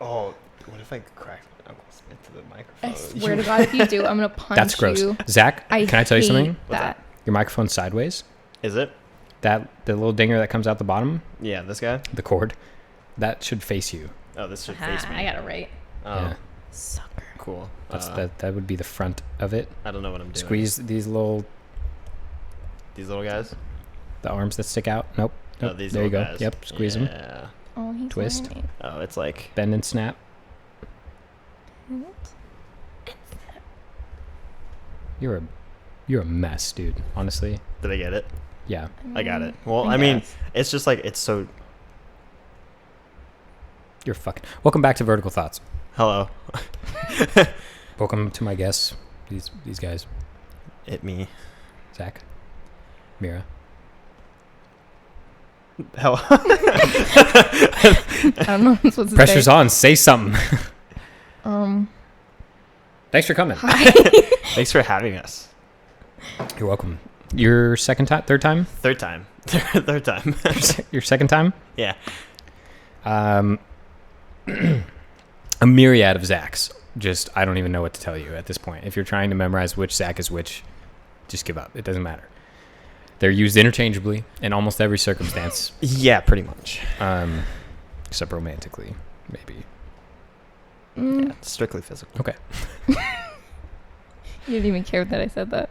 Oh, what if I crack into the microphone? I swear to God, if you do, I'm going to punch you. That's gross. Zach, can I tell you something? That. Your microphone's sideways. Is it? The little dinger that comes out the bottom? Yeah, this guy? The cord. That should face you. Oh, this should face me. I got it right. Oh. Yeah. Sucker. Cool. That would be the front of it. I don't know what I'm doing. Squeeze these little guys? the arms that stick out. Nope. Oh, these there you go. guys. Yep, squeeze them. Yeah. Oh, he's Twist. learning. Oh, it's like... Bend and snap. You're a mess, dude. Honestly. Did I get it? Yeah. I got it. Well, I mean, it's just like, it's so... You're fucking... Welcome back to Vertical Thoughts. Hello. Welcome to my guests. These guys. It me. Zach. Mira. Hello. I don't know what I'm supposed to Pressure's say. on. Say something. Thanks for coming. Hi. Thanks for having us. You're welcome. Your second time? Third time? Third time. Third time. Your second time? Yeah. A myriad of Zachs. Just, I don't even know what to tell you at this point. If you're trying to memorize which Zach is which, just give up. It doesn't matter. They're used interchangeably in almost every circumstance. Yeah, pretty much. Except romantically, maybe. Yeah, strictly physical. Okay. You didn't even care that I said that.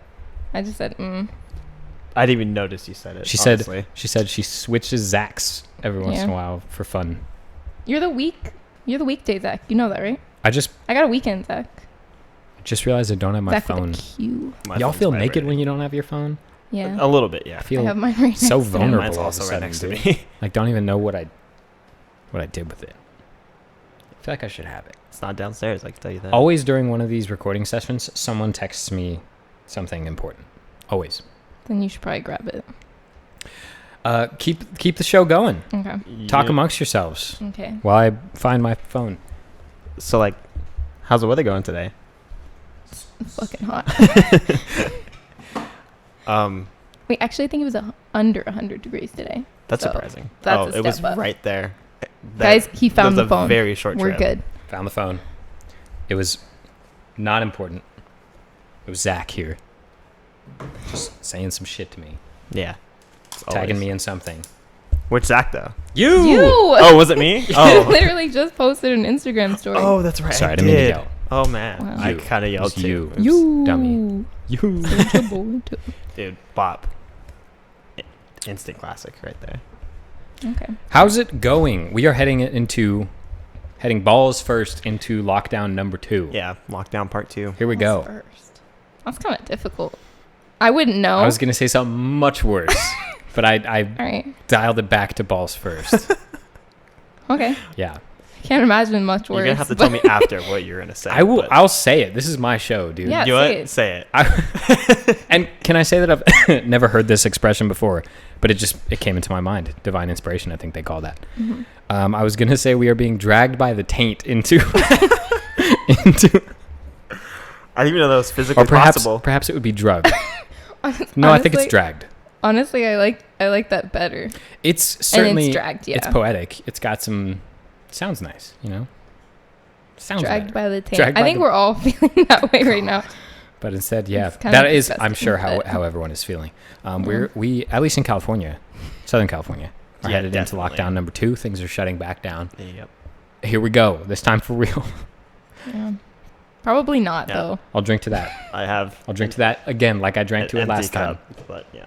I just said, I didn't even notice you said it. She honestly. said she switches Zachs every once in a while for fun. You're the weekday Zach. You know that, right? I got a weekend Zach. just realized I don't have my Zach phone. with a Q. Y'all feel naked when you don't have your phone? Yeah. A little bit, yeah. I feel I have mine right so next to me. vulnerable. Mine's all of also a right sudden, next to dude. me. Like, don't even know what I did with it. I feel like I should have it. It's not downstairs, I can tell you that. Always during one of these recording sessions, someone texts me something important. Always. Then you should probably grab it. Keep the show going. Okay. Talk amongst yourselves Okay. while I find my phone. So, like, how's the weather going today? It's fucking hot. Wait, actually, I think it was under 100 degrees today. That's So, surprising. that's a it was step up. right there. Guys, he found that the was a phone. very short We're trip. good. Found the phone. It was not important. It was Zach here. Just saying some shit to me. Yeah. Tagging me in something. Which Zach, though? You! Oh, was it me? You Oh. literally just posted an Instagram story. Oh, that's right. Sorry, I I didn't mean to did. yell. Oh, man. Wow. I You. kind of yelled It was too. you. You. Dummy. You. Dude, bop. Instant classic right there. Okay. How's it going? We are heading balls first into lockdown number 2. Yeah, lockdown part 2. Here we go. First. That's kind of difficult. I wouldn't know. I was going to say something much worse, but I All right. dialed it back to balls first. Okay. Yeah. I can't imagine much worse. You're going to have to tell me after what you're going to say. I will. but- I'll say it. This is my show, dude. Yeah. You know say what? it. Say it. And can I say that I've never heard this expression before, but it came into my mind. Divine inspiration, I think they call that. Mm-hmm. I was gonna say we are being dragged by the taint into I didn't even know that was physically or possible. perhaps it would be drugged. No, I think Honestly- it's dragged. Honestly, I like that better. It's certainly dragged, yeah. It's poetic. It's got some sounds nice, you know. Sounds Dragged better. by the taint. Dragged I by think the- we're all feeling that way right now. But instead, yeah, It's kind of that is. disgusting, I'm sure how but- everyone is feeling. We at least in California, Southern California, are Yeah, headed into definitely. lockdown number 2. Things are shutting back down. Yep. Here we go. This time for real. Yeah. Probably not Yeah. though. I'll drink to that. I'll drink to that again, like I drank to it last time. But yeah,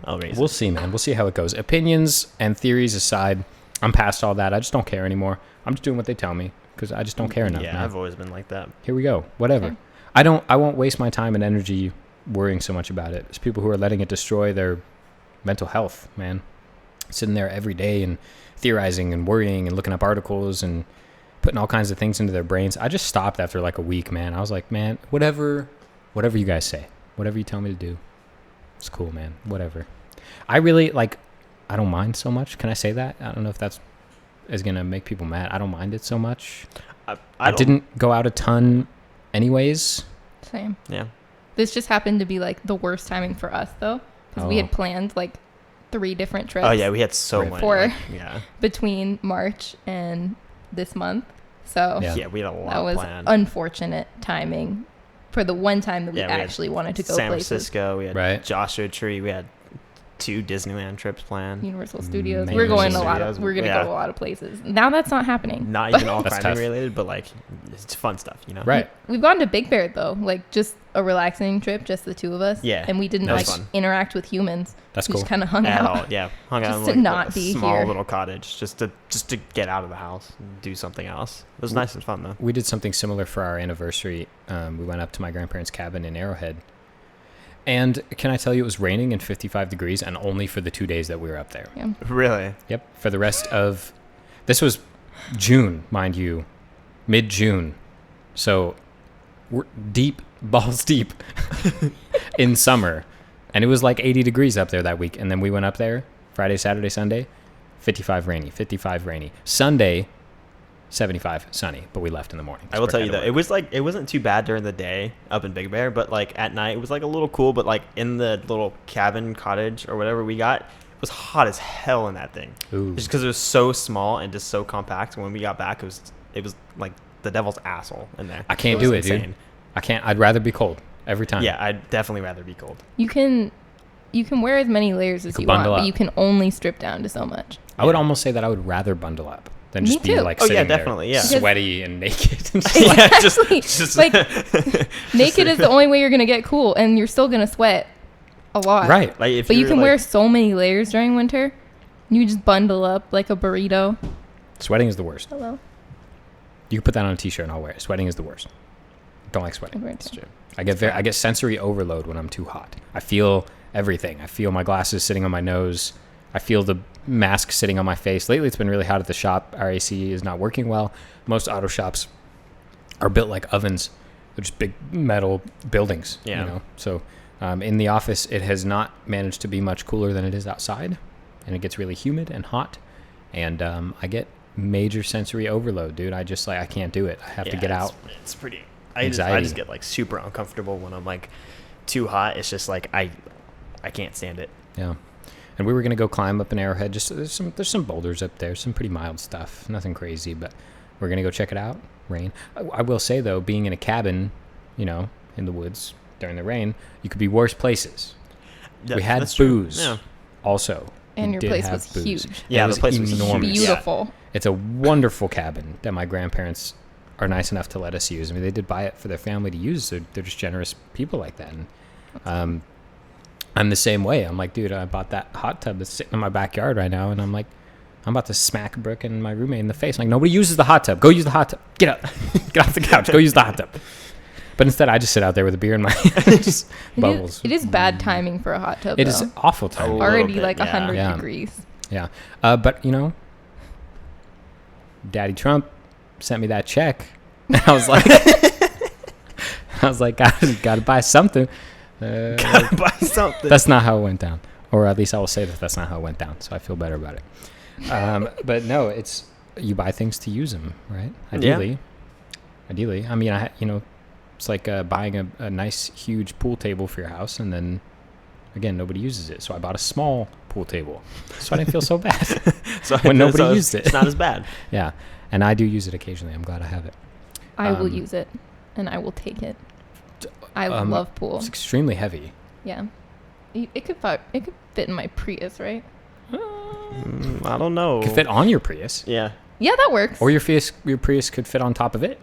I'll raise We'll it. see, man. We'll see how it goes. Opinions and theories aside, I'm past all that. I just don't care anymore. I'm just doing what they tell me because I just don't care enough. Yeah, man. I've always been like that. Here we go. Whatever. Okay. I won't waste my time and energy worrying so much about it. It's people who are letting it destroy their mental health, man. Sitting there every day and theorizing and worrying and looking up articles and putting all kinds of things into their brains. I just stopped after like a week, man. I was like, man, whatever you guys say, whatever you tell me to do, it's cool, man. Whatever. I really I don't mind so much. Can I say that? I don't know if that's is gonna make people mad. I don't mind it so much. I didn't go out a ton anyways. Same. Yeah. This just happened to be like the worst timing for us though, because we had planned like 3 different trips. Oh yeah, we had so Right. much. For- yeah. between March and this month. So Yeah. We had a lot that was planned. unfortunate timing for the one time that we actually wanted to go San places. Francisco. We had Right. Joshua Tree. We had 2 Disneyland trips planned. Universal Studios. Man, We're going Universal a lot of. Studios, We're gonna yeah. go to a lot of places. Now that's not happening. Not even all That's climbing tough. related, but like it's fun stuff, you know. Right. We've gone to Big Bear though, like just a relaxing trip, just the two of us. Yeah, And we didn't that like was fun. interact with humans. That's We cool. just kind of hung At all, out. yeah. Hung out Just in to like not a be small here. little cottage, just to get out of the house and do something else. It was nice and fun though. We did something similar for our anniversary. We went up to my grandparents' cabin in Arrowhead. And can I tell you, it was raining and 55 degrees, and only for the 2 days that we were up there. Yeah. Really? Yep. For the rest of, this was June, mind you, mid-June. So we're deep, balls deep in summer. And it was like 80 degrees up there that week. And then we went up there Friday, Saturday, Sunday, 55 rainy. Sunday, 75 sunny, but we left in the morning. I will tell you though, it wasn't too bad during the day up in Big Bear, but like at night it was like a little cool. But like in the little cabin cottage or whatever we got, it was hot as hell in that thing. Ooh. Just because it was so small and just so compact. When we got back, it was like the devil's asshole in there. I can't It was do it, dude. insane. I can't. I'd rather be cold every time. Yeah, I'd definitely rather be cold. You can wear as many layers as can you want, bundle but up. you can only strip down to so much. I would almost say that I would rather bundle up than Me just be too. like Oh, yeah, sitting there definitely, yeah. sweaty and naked. And just Exactly. just like naked is the only way you're gonna get cool, and you're still gonna sweat a lot. right. Like if But you you're, can like, wear so many layers during winter. You just bundle up like a burrito. Sweating is the worst. Hello. You can put that on a t-shirt and I'll wear it. Sweating is the worst. Don't like sweating. It's true. I get sensory overload when I'm too hot. I feel everything. I feel my glasses sitting on my nose. I feel the mask sitting on my face. Lately, it's been really hot at the shop. Our AC is not working well. Most auto shops are built like ovens. They're just big metal buildings. Yeah. You know? So in the office, it has not managed to be much cooler than it is outside. And it gets really humid and hot. And I get major sensory overload, dude. I just I can't do it. I have to get out. It's pretty. I Anxiety. just get like super uncomfortable when I'm like too hot. It's just like I can't stand it. Yeah. And we were going to go climb up an Arrowhead. Just there's some boulders up there, some pretty mild stuff, nothing crazy, but we're going to go check it out. Rain. I will say though, being in a cabin, you know, in the woods during the rain, you could be worse places. We had That's true. booze Yeah. also. And We your did place have was booze. huge. Yeah, It the place was enormous. huge. Yeah. Beautiful. It's a wonderful cabin that my grandparents are nice enough to let us use. I mean, they did buy it for their family to use. They're just generous people like that. And I'm the same way. I'm like, dude, I bought that hot tub that's sitting in my backyard right now, and I'm like, I'm about to smack Brooke and my roommate in the face. I'm like, nobody uses the hot tub. Go use the hot tub. Get up. Get off the couch. Go use the hot tub. But instead, I just sit out there with a beer in my hand. Just bubbles. It is bad timing for a hot tub. It though. is awful time. A little Already bit, like yeah. 100 Yeah. degrees. Yeah. But, you know, Daddy Trump sent me that check. And I was like, gotta buy something. Gotta buy something. That's not how it went down. Or at least I will say that that's not how it went down. So I feel better about it. But no, it's, you buy things to use them, right? Ideally. I mean, it's like buying a nice, huge pool table for your house, and then, again, nobody uses it. So I bought a small pool table. So I didn't feel so bad So when nobody used it. It's not as bad. Yeah. And I do use it occasionally. I'm glad I have it. I will use it, and I will take it. I love pool. It's extremely heavy. Yeah. It could fit in my Prius, right? I don't know. It could fit on your Prius. Yeah. Yeah, that works. Or your Prius could fit on top of it.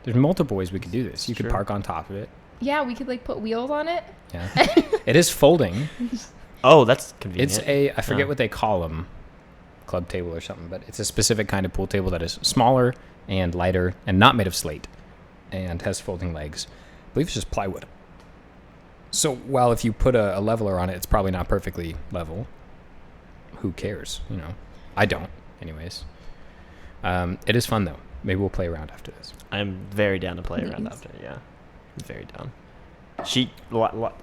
There's multiple ways we could do this. You could Sure. park on top of it. Yeah, we could like put wheels on it. Yeah. It is folding. Oh, that's convenient. I forget what they call them, club table or something, but it's a specific kind of pool table that is smaller and lighter and not made of slate and has folding legs. I believe it's just plywood. So while if you put a leveler on it, it's probably not perfectly level. Who cares? You know, I don't. Anyways, it is fun though. Maybe we'll play around after this. I'm very down to play around Thanks. after. Yeah, very down.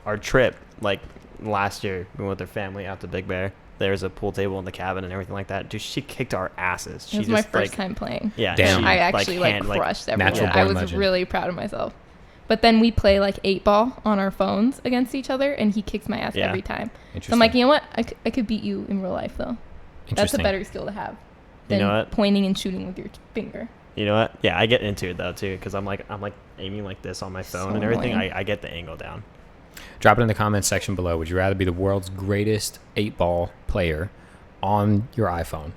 Our trip, like last year, we went with their family out to Big Bear. There's a pool table in the cabin and everything like that. Dude, she kicked our asses. It was my first time playing. Yeah, Damn. she, I actually hand, crushed everyone. natural I born was legend. really proud of myself. But then we play like 8-ball on our phones against each other, and he kicks my ass Yeah. every time. So Interesting. I'm like, you know what? I could beat you in real life though. That's a Interesting. better skill to have. than know what? pointing and shooting with your finger. You know what? Yeah, I get into it though too, because I'm like aiming like this on my phone So and everything. annoying. I get the angle down. Drop it in the comments section below. Would you rather be the world's greatest 8-ball player on your iPhone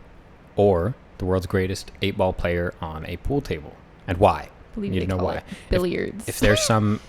or the world's greatest 8-ball player on a pool table? And why? I believe You they know call why. it billiards. If there's some...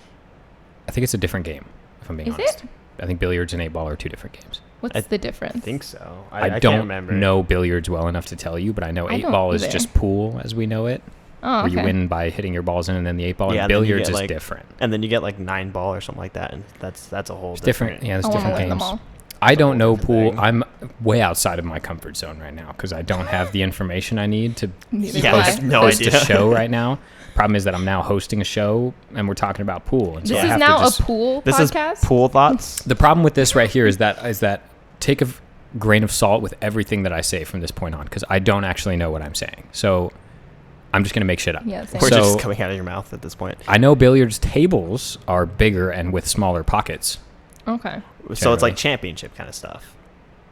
I think it's a different game, if I'm being Is honest. it? I think billiards and 8-ball are two different games. What's the difference? I think so. I can't don't remember. know billiards well enough to tell you, but I know I don't 8-ball is either. just pool as we know it, Oh, where you okay. win by hitting your balls in, and then the 8-ball. Yeah, And then you billiards get, is like, different. And then you get like 9-ball or something like that, and that's a whole It's different. Yeah, there's I want to different learn them games. all. I It's a don't whole know different pool. thing. I'm way outside of my comfort zone right now because I don't have the information I need to Neither Yeah, do I I. have no host idea. a show right now. Problem is that I'm now hosting a show and we're talking about pool. And so This I is have now to just, a pool This podcast. is pool thoughts. the problem with this right here is that take a grain of salt with everything that I say from this point on because I don't actually know what I'm saying. So I'm just going to make shit up. Yeah, same. Or So- just coming out of your mouth at this point. I know billiards tables are bigger and with smaller pockets. Okay. So it's Generally. like championship kind of stuff,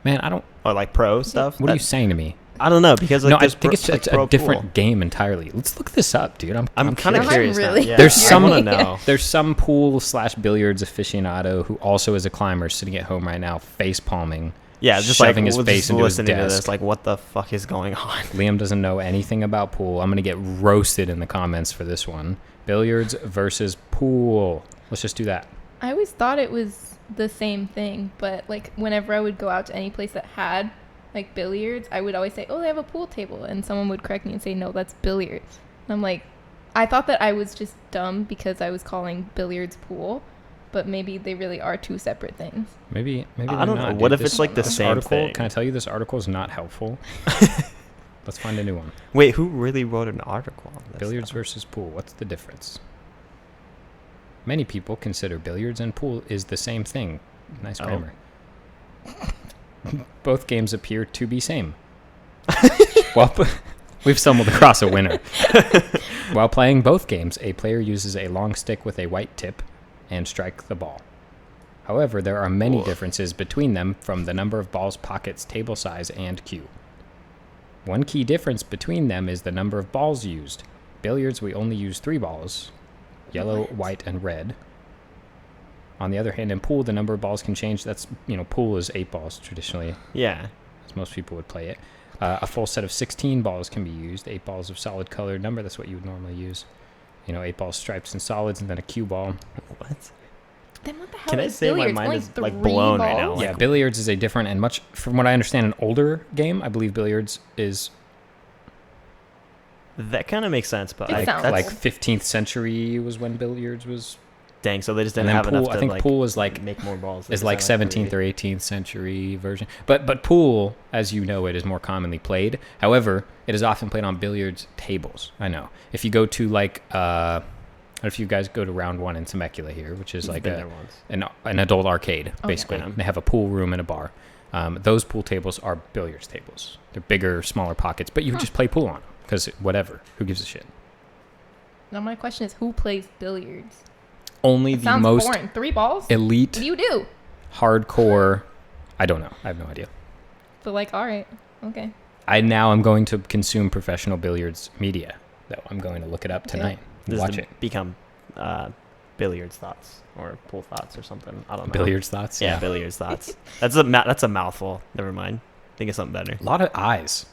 Man, I don't... or like pro stuff. What are you saying to me? I don't know because like No, I there's think it's like a pro different pool. game entirely. Let's look this up, dude. I'm I'm kind of I'm curious. really now. Yeah. There's I some- want to know. There's some pool/billiards aficionado who also is a climber sitting at home right now, face palming. Yeah, just like shoving his we'll face just into his listening to desk. this, like what the fuck is going on? Liam doesn't know anything about pool. I'm gonna get roasted in the comments for this one. Billiards versus pool. Let's just do that. I always thought it was the same thing, but like whenever I would go out to any place that had like billiards, I would always say, "Oh, they have a pool table," and someone would correct me and say, "No, that's billiards." And I'm like, I thought that I was just dumb because I was calling billiards pool, but maybe they really are two separate things. Maybe I they're don't know. not, What dude. if it's like the this same article? thing? Can I tell you this article is not helpful? Let's find a new one. Wait, who really wrote an article on this? Billiards stuff? versus pool. What's the difference? Many people consider billiards and pool is the same thing. Nice Oh. grammar. Both games appear to be same. Well, we've stumbled across a winner. While playing both games, a player uses a long stick with a white tip and strike the ball. However, there are many Oof. differences between them from the number of balls, pockets, table size, and cue. One key difference between them is the number of balls used. Billiards, we only use 3 balls, yellow, What? white, and red. On the other hand, in pool, the number of balls can change. That's, pool is 8 balls traditionally, Yeah. as most people would play it. A full set of 16 balls can be used. 8 balls of solid colored number, that's what you would normally use. 8 balls stripes and solids, and then a cue ball. What? Then what the hell Can I is say my billiards? mind Only is, like, 3 blown right now? balls? Like- Yeah, billiards is a different and much, from what I understand, an older game. I believe billiards is That kind of makes sense, but It sounds that's, like 15th century was when billiards was. dang. So they just And didn't then have pool, enough I to think like pool is like make more balls. They is just like had, 17th 3. or 18th century version. But pool, as you know, it is more commonly played. However, it is often played on billiards tables. I know. If you go to like, if you guys go to Round 1 in Temecula here, which is You've like been there once. an adult arcade, Okay. basically. Yeah. They have a pool room and a bar. Those pool tables are billiards tables. They're bigger, smaller pockets, but you just play pool on them because whatever. Who gives a shit? Now my question is, who plays billiards? Only It the sounds most boring. 3 balls? What elite, do you do? hardcore. I don't know. I have no idea. But like, all right, okay. I'm going to consume professional billiards media. Though I'm going to look it up tonight. This Watch is to it. become billiards thoughts or pool thoughts or something. I don't know. Billiards thoughts. Yeah, billiards thoughts. That's a mouthful. Never mind. Think of something better. A lot of eyes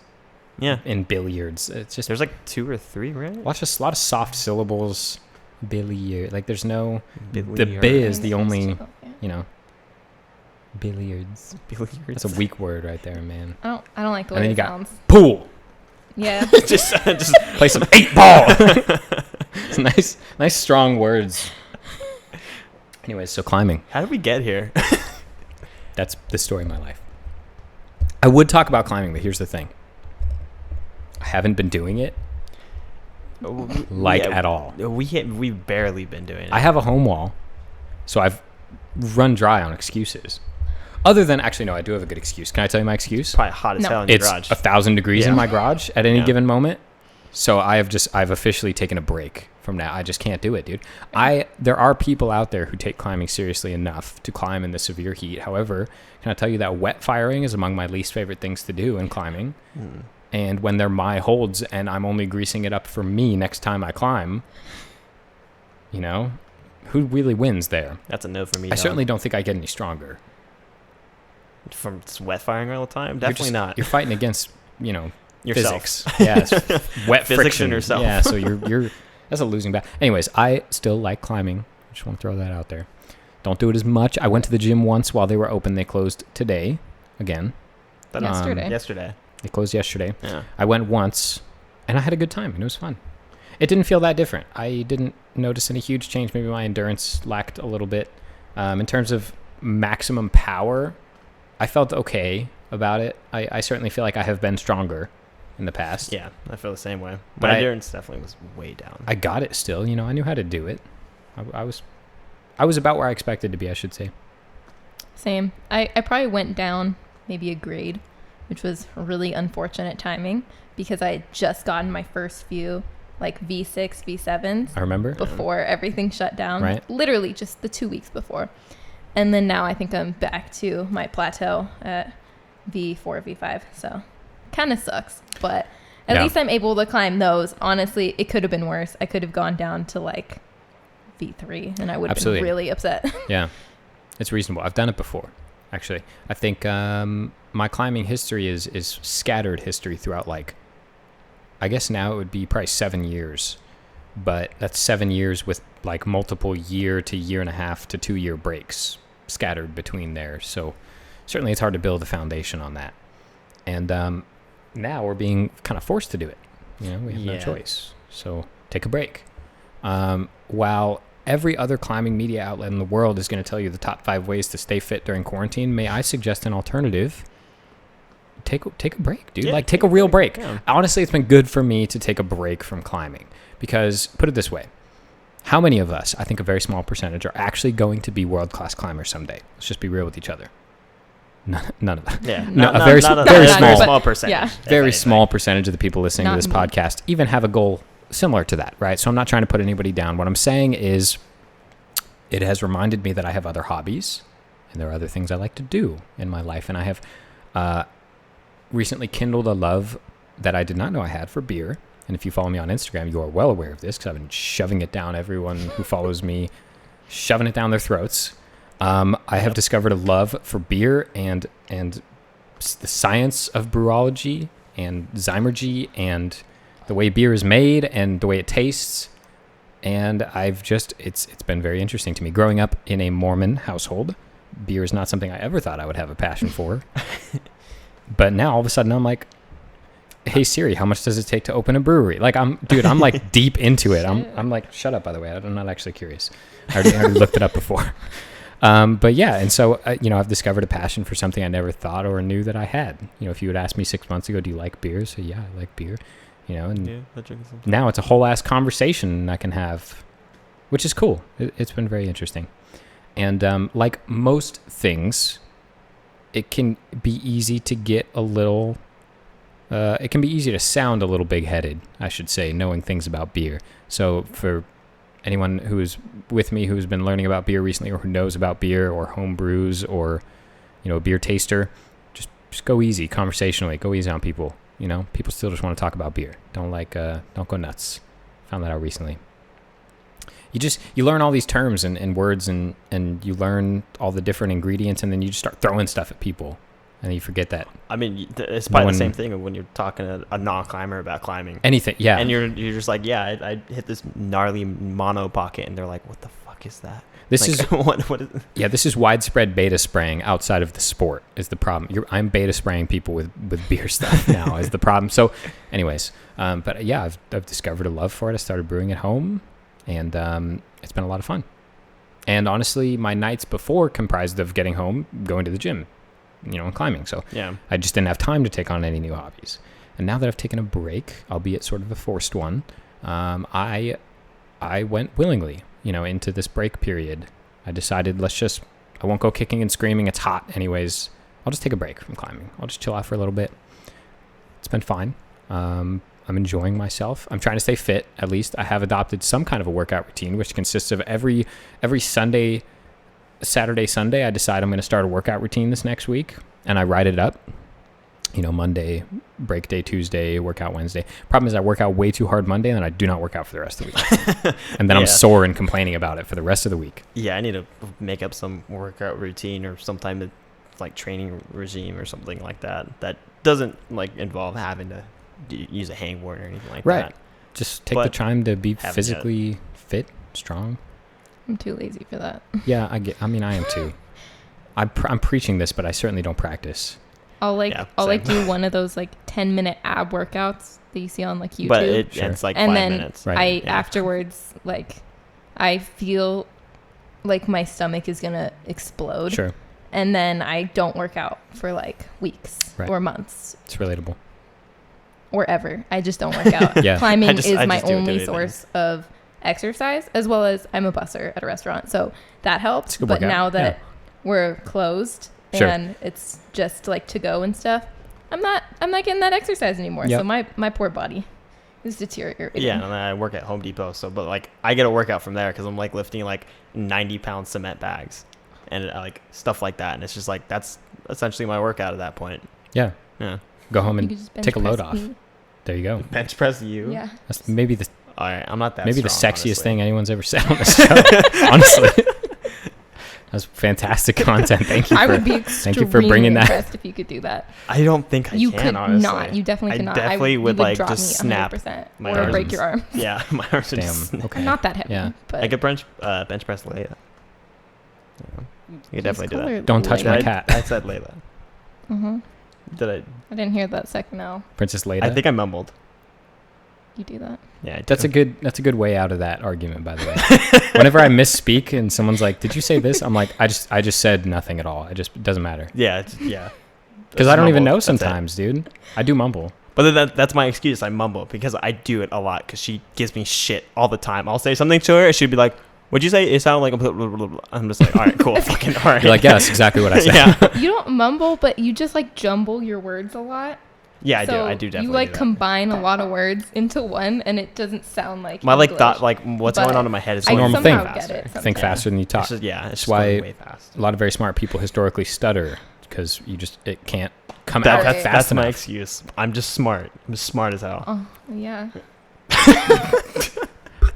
Yeah. in billiards. It's just There's like 2 or 3, right? watch a lot of soft syllables. Billiard. Like there's no the Billiards. B is the only Yeah. billiards. Billiards. That's a weak word right there, man. I don't like the And way then it you got- sounds. Pool. Yeah. just Play some 8-ball. It's nice strong words. Anyways, so climbing. How did we get here? That's the story of my life. I would talk about climbing, but here's the thing. I haven't been doing it at all. We've barely been doing it. I have a home wall, so I've run dry on excuses. Other than, actually, no, I do have a good excuse. Can I tell you my excuse? Probably hot as No. hell in your It's garage. 1,000 degrees in Yeah. my garage at any Yeah. given moment. So I've officially taken a break from that. I just can't do it, dude. There are people out there who take climbing seriously enough to climb in the severe heat. However, can I tell you that wet firing is among my least favorite things to do in climbing. And when they're my holds and I'm only greasing it up for me next time I climb, you know, who really wins there? That's a no for me. I certainly don't think I get any stronger. From sweat firing all the time? Definitely not. You're fighting against, you know, Yourself. physics. Yeah, it's wet Physics friction. and yourself. Yeah, so you're that's a losing battle. Anyways, I still like climbing. I just want to throw that out there. Don't do it as much. I went to the gym once while they were open. They closed today again. Yesterday. They closed yesterday. Yeah. I went once, and I had a good time, and it was fun. It didn't feel that different. I didn't notice any huge change. Maybe my endurance lacked a little bit. In terms of maximum power, I felt okay about it. I certainly feel like I have been stronger in the past. Yeah, I feel the same way. But My endurance definitely was way down. I got it still. You know, I knew how to do it. I was about where I expected to be, I should say. Same. I probably went down maybe a grade, which was really unfortunate timing because I had just gotten my first few like V6, V7s. I remember. Before everything shut down. Right. Literally just the 2 weeks before. And then now I think I'm back to my plateau at V4, V5. So kind of sucks. But at least I'm able to climb those. Honestly, it could have been worse. I could have gone down to like V3 and I would have been really upset. Yeah. It's reasonable. I've done it before, actually. I think my climbing history is scattered history throughout, like, I guess now it would be probably 7 years. But that's 7 years with, like, multiple year to year and a half to 2 year breaks scattered between there. So certainly it's hard to build a foundation on that. And now we're being kind of forced to do it. You know, we have no choice. So take a break. While every other climbing media outlet in the world is going to tell you the top 5 ways to stay fit during quarantine, may I suggest an alternative? Take a break, dude. Like, take a real break. Yeah. Honestly, it's been good for me to take a break from climbing because, put it this way, how many of us, I think a very small percentage, are actually going to be world-class climbers someday? Let's just be real with each other. None of that. Yeah, a very small percentage. Yeah. Very small percentage of the people listening to this podcast even have a goal similar to that, right? So I'm not trying to put anybody down. What I'm saying is it has reminded me that I have other hobbies and there are other things I like to do in my life. And I have recently kindled a love that I did not know I had for beer. And if you follow me on Instagram, you are well aware of this because I've been shoving it down everyone who follows me, shoving it down their throats. I have discovered a love for beer and the science of brewology and Zymergy and the way beer is made and the way it tastes. And it's been very interesting to me. Growing up in a Mormon household, beer is not something I ever thought I would have a passion for. But now all of a sudden I'm like, hey Siri, how much does it take to open a brewery? Like I'm like deep into it. I'm like, shut up, by the way. I'm not actually curious. I already looked it up before. But yeah, and so, I've discovered a passion for something I never thought or knew that I had. You know, if you had asked me 6 months ago, do you like beer? So yeah, I like beer. You know, and now it's a whole ass conversation I can have, which is cool. It's been very interesting. And like most things, it can be easy to get a little, it can be easy to sound a little big-headed, I should say, knowing things about beer. So for anyone who is with me who's been learning about beer recently or who knows about beer or home brews or, a beer taster, just go easy conversationally. Go easy on people. You know, people still just want to talk about beer. Don't go nuts. Found that out recently. You learn all these terms and words and you learn all the different ingredients and then you just start throwing stuff at people and you forget that. I mean, it's probably the same thing when you're talking to a non-climber about climbing. Anything, yeah. And you're just like, yeah, I hit this gnarly mono pocket, and they're like, what the fuck is that? This is what is yeah. This is widespread beta spraying outside of the sport is the problem. I'm beta spraying people with beer stuff now is the problem. So, anyways, but yeah, I've discovered a love for it. I started brewing at home, and it's been a lot of fun. And honestly, my nights before comprised of getting home, going to the gym, and climbing. So yeah, I just didn't have time to take on any new hobbies. And now that I've taken a break, albeit sort of a forced one, I went willingly. Into this break period, I decided I won't go kicking and screaming. It's hot anyways. I'll just take a break from climbing. I'll just chill out for a little bit. It's been fine. I'm enjoying myself. I'm trying to stay fit. At least I have adopted some kind of a workout routine, which consists of every Saturday, Sunday, I decide I'm going to start a workout routine this next week and I write it up. Monday, break day Tuesday, workout Wednesday. Problem is I work out way too hard Monday and then I do not work out for the rest of the week. And then I'm sore and complaining about it for the rest of the week. Yeah, I need to make up some workout routine or some type of like training regime or something like that. That doesn't like involve having to use a hangboard or anything like that. Just take the time to be physically fit, strong. I'm too lazy for that. Yeah, I am too. I'm preaching this, but I certainly don't practice. I'll do one of those like 10-minute ab workouts that you see on like YouTube. But it's like 5 minutes. Right. Afterwards, like I feel like my stomach is gonna explode. Sure. And then I don't work out for like weeks or months. It's relatable. Or ever. I just don't work out. Yeah. Climbing is my only source of exercise, as well as I'm a busser at a restaurant. So that helps. But now that we're closed and it's just like to go and stuff, I'm not getting that exercise anymore. Yep. So my poor body is deteriorating. Yeah, and I work at Home Depot, but like I get a workout from there because I'm like lifting like 90-pound cement bags and like stuff like that, and it's just like that's essentially my workout at that point. Yeah. Go home and take a load off. Me. There you go. Bench press you. Yeah. That's maybe the. All right, I'm not that. Maybe strong, the sexiest honestly. thing anyone's ever said on this show. Honestly. That's fantastic content. Thank you. I would be extremely bringing that. impressed if you could do that. I don't think I you can. could Honestly, not. You definitely could not. I definitely would like drop just snap my arms. or break your arm. Yeah, my arms would Damn. just snap. Okay. Not that heavy. Yeah. I could bench press Layla. Yeah. You could definitely do that. Don't touch my cat. I said Layla. Mm-hmm. Did I? I didn't hear that second L. Princess Layla. I think I mumbled. You do that. Yeah, that's a good way out of that argument, by the way. Whenever I misspeak and someone's like, "Did you say this?" I'm like, "I just said nothing at all. It doesn't matter." Yeah, Because I don't even know sometimes, dude. I do mumble. But that's my excuse. I mumble because I do it a lot because she gives me shit all the time. I'll say something to her and she'd be like, "What'd you say? It sounded like blah, blah, blah, blah." I'm just like, "All right, cool, fucking all right." You're like, "Yeah, that's exactly what I said." Yeah. You don't mumble, but you just like jumble your words a lot. Yeah, I do definitely. You like combine a lot of words into one, and it doesn't sound like my English, like thought, like what's going on in my head is a normal thing. Think faster than you talk. It's why way fast. A lot of very smart people historically stutter because it can't come out fast That's enough. my excuse. I'm just smart. I'm smart as hell. Oh yeah.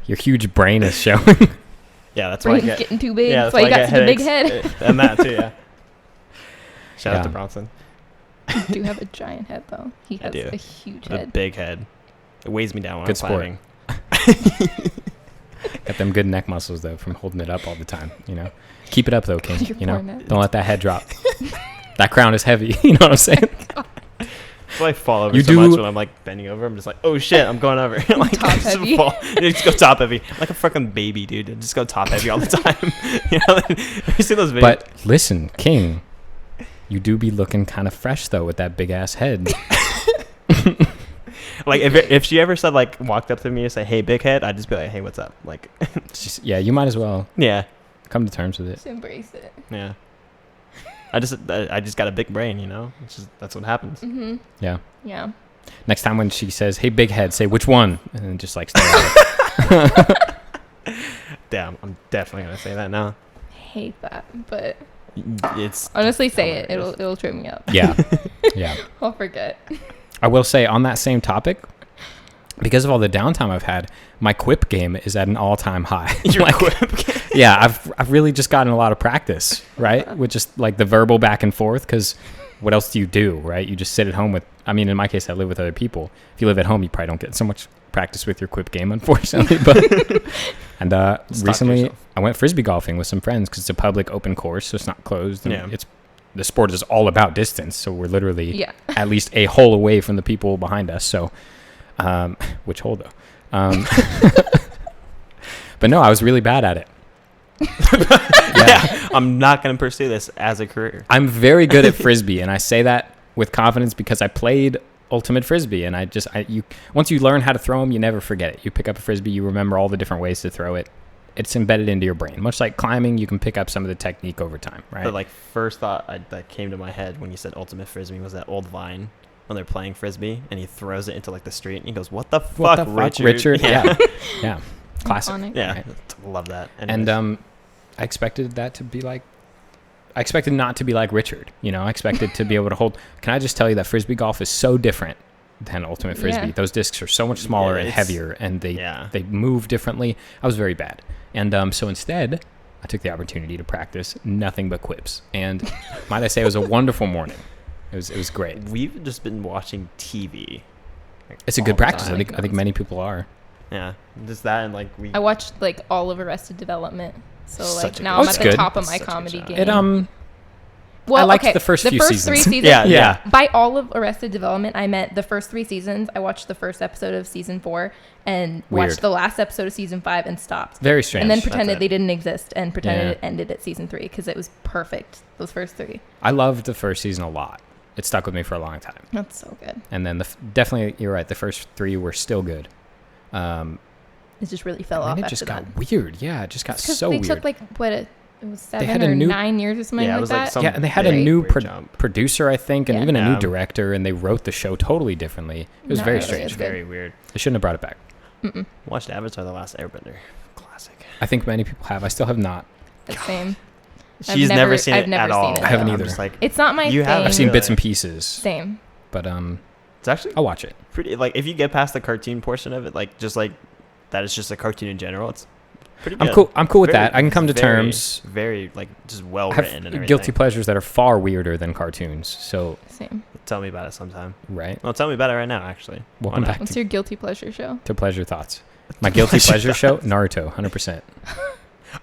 Your huge brain is showing. Yeah, that's why I get getting too big. Yeah, that's why you got such a big head. And that too, yeah. Shout out to Bronson. You do have a giant head though. He has a huge head. A big head. It weighs me down when Good I'm climbing. Got them good neck muscles though from holding it up all the time. Keep it up though, King. Don't let that head drop. That crown is heavy. You know what I'm saying? So I fall over much when I'm like bending over. I'm just like, oh shit, I'm going over. Like, top heavy. Just go top heavy. I'm like a fucking baby, dude. I just go top heavy all the time. You see those videos? But listen, King, you do be looking kind of fresh though with that big ass head. Like if she ever said like walked up to me and say, "Hey, big head," I'd just be like, "Hey, what's up?" Like, yeah, you might as well. Yeah. Come to terms with it. Just embrace it. Yeah. I just got a big brain, that's what happens. Mm-hmm. Yeah. Yeah. Next time when she says, "Hey, big head," say which one, and then just like stare at it. Damn, I'm definitely gonna say that now. Hate that, but it's honestly say it. It'll trip me up. Yeah. Yeah. I'll forget. I will say on that same topic, because of all the downtime I've had, my quip game is at an all-time high. Your quip game? Yeah, I've really just gotten a lot of practice, right? With just like the verbal back and forth, because what else do you do, right? You just sit at home with, in my case, I live with other people. If you live at home, you probably don't get so much practice with your quip game, unfortunately. But and recently, I went Frisbee golfing with some friends because it's a public open course, so it's not closed. And the sport is all about distance, so we're literally at least a hole away from the people behind us. So, which hole though? But no, I was really bad at it. Yeah, I'm not going to pursue this as a career. I'm very good at Frisbee, and I say that with confidence because I played Ultimate Frisbee, and once you learn how to throw them, you never forget it. You pick up a Frisbee, you remember all the different ways to throw it. It's embedded into your brain. Much like climbing, you can pick up some of the technique over time, right? But like first thought that came to my head when you said Ultimate Frisbee was that old Vine when they're playing Frisbee, and he throws it into like the street, and he goes, "What the fuck, Richard?" Yeah. Yeah. Classic. Iconic. Yeah, Right. love that. And I expected that to be like I expected not to be like Richard. You know, I expected to be able to hold. Can I just tell you that Frisbee golf is so different than Ultimate Frisbee? Yeah. Those discs are so much smaller and it's- heavier, and they move differently. I was very bad. And so instead, I took the opportunity to practice nothing but quips. And might I say, it was a wonderful morning. It was great. We've just been watching TV. It's a all good the practice. time. I think many people are. Yeah, just that and like we. I watched like all of Arrested Development, so Such like a now good I'm show. at the Good. top of That's my such a good comedy show. game. It Well, I liked okay, the first few three seasons. seasons. Yeah. By all of Arrested Development, I meant the first 3 seasons. I watched the first episode of season 4 and Weird. watched the last episode of season 5 and stopped. Very strange. And then That's pretended it. they didn't exist and pretended Yeah. it ended at season 3 because it was perfect. Those first 3. I loved the first season a lot. It stuck with me for a long time. That's so good. And then definitely, you're right. The first 3 were still good. It just really fell And off then it after just that. got weird. Yeah, it just got Because so they weird. took like it was 7 had a or new- 9 years or something Yeah, it like was like that. some- Yeah, and they had a Very new weird jump. producer, I think, and Yeah. even a new Yeah. director, and they wrote the show totally differently. It was Not very really. strange. It's It's good. very weird. They shouldn't have brought it back. Mm-mm. Watched Avatar: The Last Airbender. Classic. I think many people have. I still have not. The same. She's never seen I've it never at seen all. it. I haven't I'm either. just like, It's not my You thing. haven't I've seen really? bits and pieces, Same. but it's actually I'll watch it. pretty. Like if you get past the cartoon portion of it, like just like that, it's just a cartoon in general. It's pretty good. I'm cool. I'm cool with Very- that. I can come to very- terms. Very like just well I written and have everything. guilty pleasures that are far weirder than cartoons. So, Same. Tell me about it sometime. right. Well, tell me about it right now. Actually, Welcome Why not? back What's your guilty pleasure show? to Pleasure Thoughts. My guilty pleasure show, Naruto, 100%.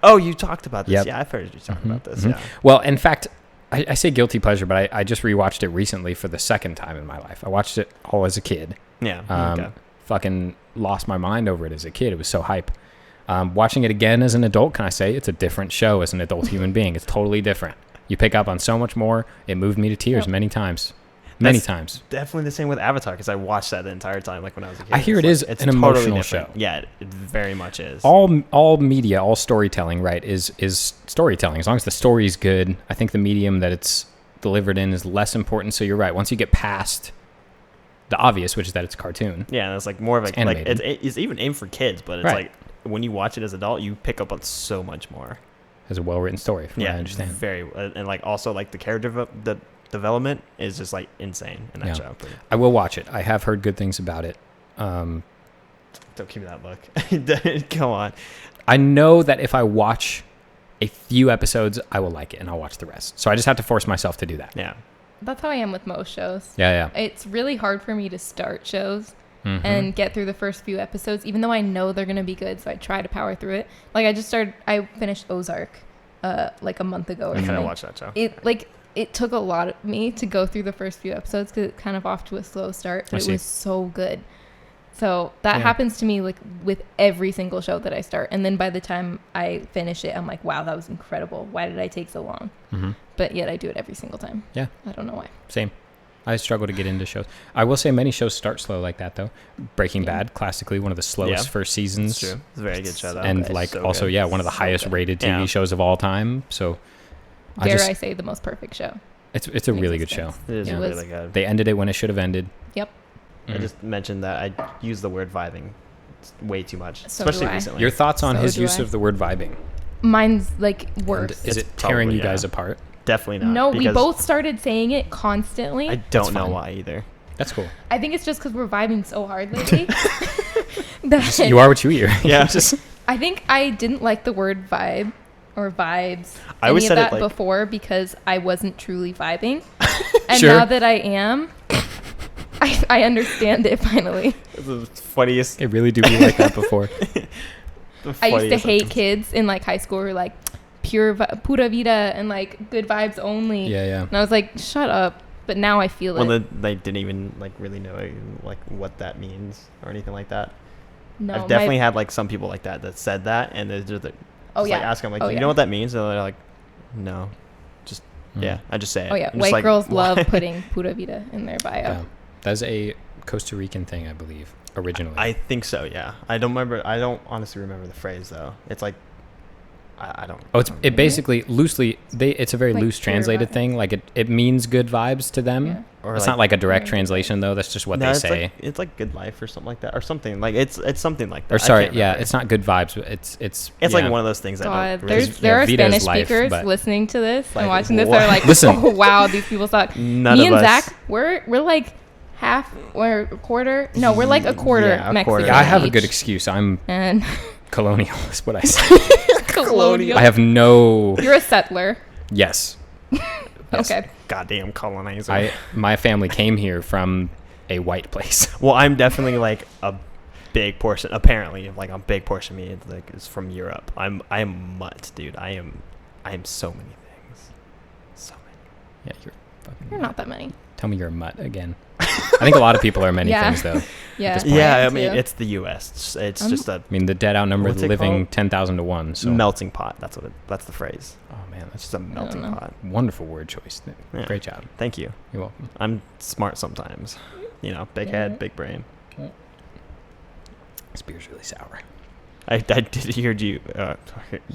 Oh, you talked about this. Yep. Yeah, I've heard you talk Mhm, about this. mhm. Yeah. Well, in fact, I say guilty pleasure, but I just rewatched it recently for the second time in my life. I watched it all as a kid. Yeah. Okay. Fucking lost my mind over it as a kid. It was so hype. Watching it again as an adult, can I say it's a different show as an adult human being? It's totally different. You pick up on so much more. It moved me to tears Yep. many times. Many That's times. Definitely the same with Avatar because I watched that the entire time, like when I was a kid. I hear It's it like- is it's an totally emotional different. show. Yeah, it very much is. All media, all storytelling, right, is storytelling. As long as the story's good, I think the medium that it's delivered in is less important. So you're right. Once you get past the obvious, which is that it's a cartoon. Yeah, and it's like more of It's a like animated. it's even aimed for kids, but it's Right. like when you watch it as an adult, you pick up on so much more. Has a well-written story, from what I understand. very and like also like the character the development is just like insane in that Yeah. show. I will watch it. I have heard good things about it. Don't give me that look. Come on. I know that if I watch a few episodes, I will like it, and I'll watch the rest. So I just have to force myself to do that. Yeah. That's how I am with most shows. Yeah. It's really hard for me to start shows Mhm. and get through the first few episodes, even though I know they're going to be good. So I try to power through it. Like I finished Ozark like a month ago or I kind of something. watch that show. It took a lot of me to go through the first few episodes because it's kind of off to a slow start, I but it see. was so good. So that Yeah. happens to me like with every single show that I start. And then by the time I finish it, I'm like, wow, that was incredible. Why did I take so long? Mhm. But yet I do it every single time. Yeah. I don't know why. Same. I struggle to get into shows. I will say many shows start slow like that, though. Breaking Yeah. Bad, classically one of the slowest Yeah. first seasons. It's true. It's a very good show though. And good. like So also, good. yeah, one of the So highest good. rated TV Yeah. shows of all time. So Dare I say the most perfect show? it's a in really good show. existence. It is Yeah. really good. They ended it when it should have ended. Yep. I just mentioned that I use the word vibing way too much, So do especially I. recently. Your thoughts on So his do use I. of the word vibing? Mine's like And worse. is It's it tearing probably, you guys yeah. apart? Definitely not. No, we because both started saying it constantly. I I don't know fine. why either. That's cool. think it's just because we're vibing so hard lately. that You are what you eat. Yeah. Just I think I didn't like the word vibe or vibes I always any said of it that like before because I wasn't truly vibing. And Sure. now that I am, I understand it finally. the funniest. it really do be like that before. The I used to funniest hate sentence. kids in like high school who were like pura vida and like good vibes only. Yeah. And I was like, shut up. But now I feel Well, it. they didn't even like really know like what that means or anything like that. No, I've definitely had like some people like that said that, and they're just like, Oh yeah. like ask them like, Oh, you yeah. know what that means? And they're like, no, just Mm. yeah, I just say it. Oh yeah. I'm just White like, girls why? love putting pura vida in their bio. Yeah. That's a Costa Rican thing, I believe, originally. I think so. Yeah, I don't honestly remember the phrase though. It's like I don't. Oh, it basically loosely. It's a very Like loose pure translated vibes. thing. Like it means good vibes to them. Yeah. Or It's like, not like a direct Yeah. translation though. That's just what no, they it's say. Like, it's like good life or something like that, or something like it's something like that. Or I sorry, can't yeah, remember. it's not good vibes. But it's It's yeah. like one of those things. I God, don't really. there are Vita's Spanish life, speakers but- listening to this Like, and watching this. what? They're like, Listen. oh, wow, these people suck. None Me of and us. Zach, we're like half or a quarter. No, we're like a quarter Yeah, a Mexican. quarter. Yeah, I have a each. good excuse. I'm And colonial. Is what I say. colonial. I have no. You're a settler. Yes. Yes. Okay. Goddamn colonizer. My family came here from a white place. Well, I'm definitely like a big portion. Apparently, like a big portion of me is from Europe. I am mutt, dude. I am so many things. So many. Yeah, you're fucking. You're not that many. Tell me you're a mutt again. I think a lot of people are many Yeah. things though. Yeah. this point. Yeah, I I am mean too. it's the U.S. It's I'm- just a I mean, the dead outnumber What's the it living called? 10,000 to 1. So melting pot. That's that's the phrase. Oh man, It's that's just a melting know. pot. wonderful word choice. Yeah. Great job. Thank you. You're welcome. I'm smart sometimes. You know, big Yeah. head, big brain. This beer's really sour. I did hear you. Heard.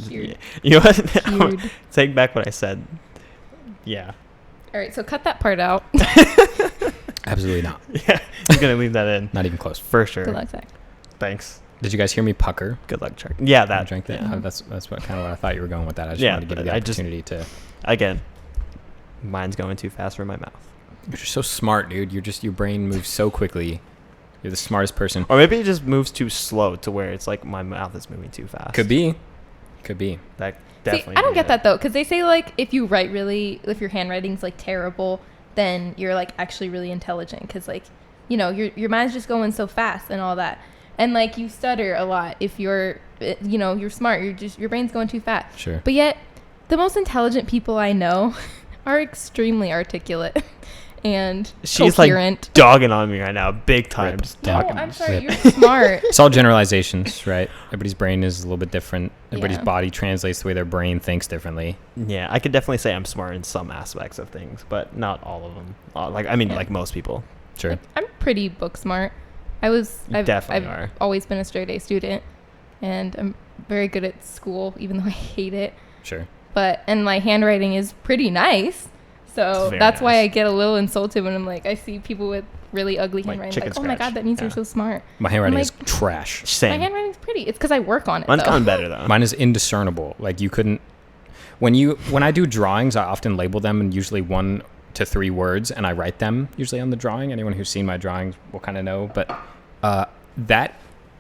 You know what? Weird. Take back what I said. Yeah. All right, so cut that part out. Absolutely not. Yeah. You're gonna leave that in Not even close. for sure. Good luck, Zach. Thanks. Did you guys hear me pucker? Good luck, Chuck. Yeah, When I that. drank that. Yeah. That's what kind of what I thought you were going with that. I just Yeah, wanted to give you but the opportunity to. Again, mine's going too fast for my mouth. You're so smart, dude. Your brain moves so quickly. You're the smartest person. Or maybe it just moves too slow to where it's like my mouth is moving too fast. Could be. Could be. That See, definitely. I don't be get it. that though, because they say like if you write really, if your handwriting's like terrible, then you're like actually really intelligent, because like, you know, your mind's just going so fast and all that, and like you stutter a lot if you're, you know, you're smart. You're just, your brain's going too fast. Sure. But yet, the most intelligent people I know are extremely articulate and She's coherent. like dogging on me right now, big time. Rip. Just No, talking. I'm sorry, Rip. you're smart. It's all generalizations, right? Everybody's brain is a little bit different. Everybody's Yeah. body translates the way their brain thinks differently. Yeah, I could definitely say I'm smart in some aspects of things, but not all of them. Like I mean, Yeah. like most people. Sure. Like, I'm pretty book smart. You I've definitely are. always been a straight A student, and I'm very good at school, even though I hate it. Sure. And my handwriting is pretty nice, so It's very that's why nice. I get a little insulted when I'm like, I see people with really ugly Like handwriting. chicken Like, oh my scratch. god, that means you're Yeah. so smart. My handwriting I'm is trash. My Same. handwriting's pretty. It's because I work on it. Mine's though. gotten better though. Mine is indiscernible. Like you couldn't. When I do drawings, I often label them in usually 1 to 3 words, and I write them usually on the drawing. Anyone who's seen my drawings will kind of know. But that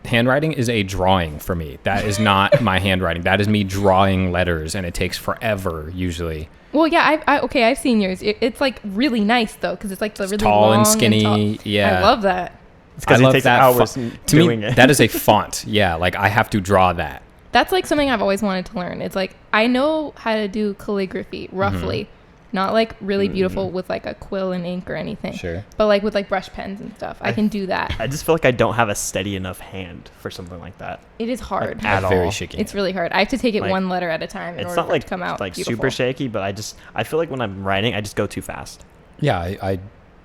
handwriting is a drawing for me. That is not my handwriting. That is me drawing letters, and it takes forever usually. Well, yeah, I've seen yours. It's like really nice though, because it's like the It's really tall long and skinny. tall. Yeah. I love that. It's because I it love takes that hours to doing me, it. that is a font. Yeah, like I have to draw that. That's like something I've always wanted to learn. It's like I know how to do calligraphy roughly, not like really beautiful with like a quill and ink or anything. Sure. But like with like brush pens and stuff, I can do that. I just feel like I don't have a steady enough hand for something like that. It is hard. At all. Very shaky. It's really hard. I have to take it Like, one letter at a time in It's order not for it like to come out like beautiful. super shaky, but I feel like when I'm writing, I just go too fast. Yeah, I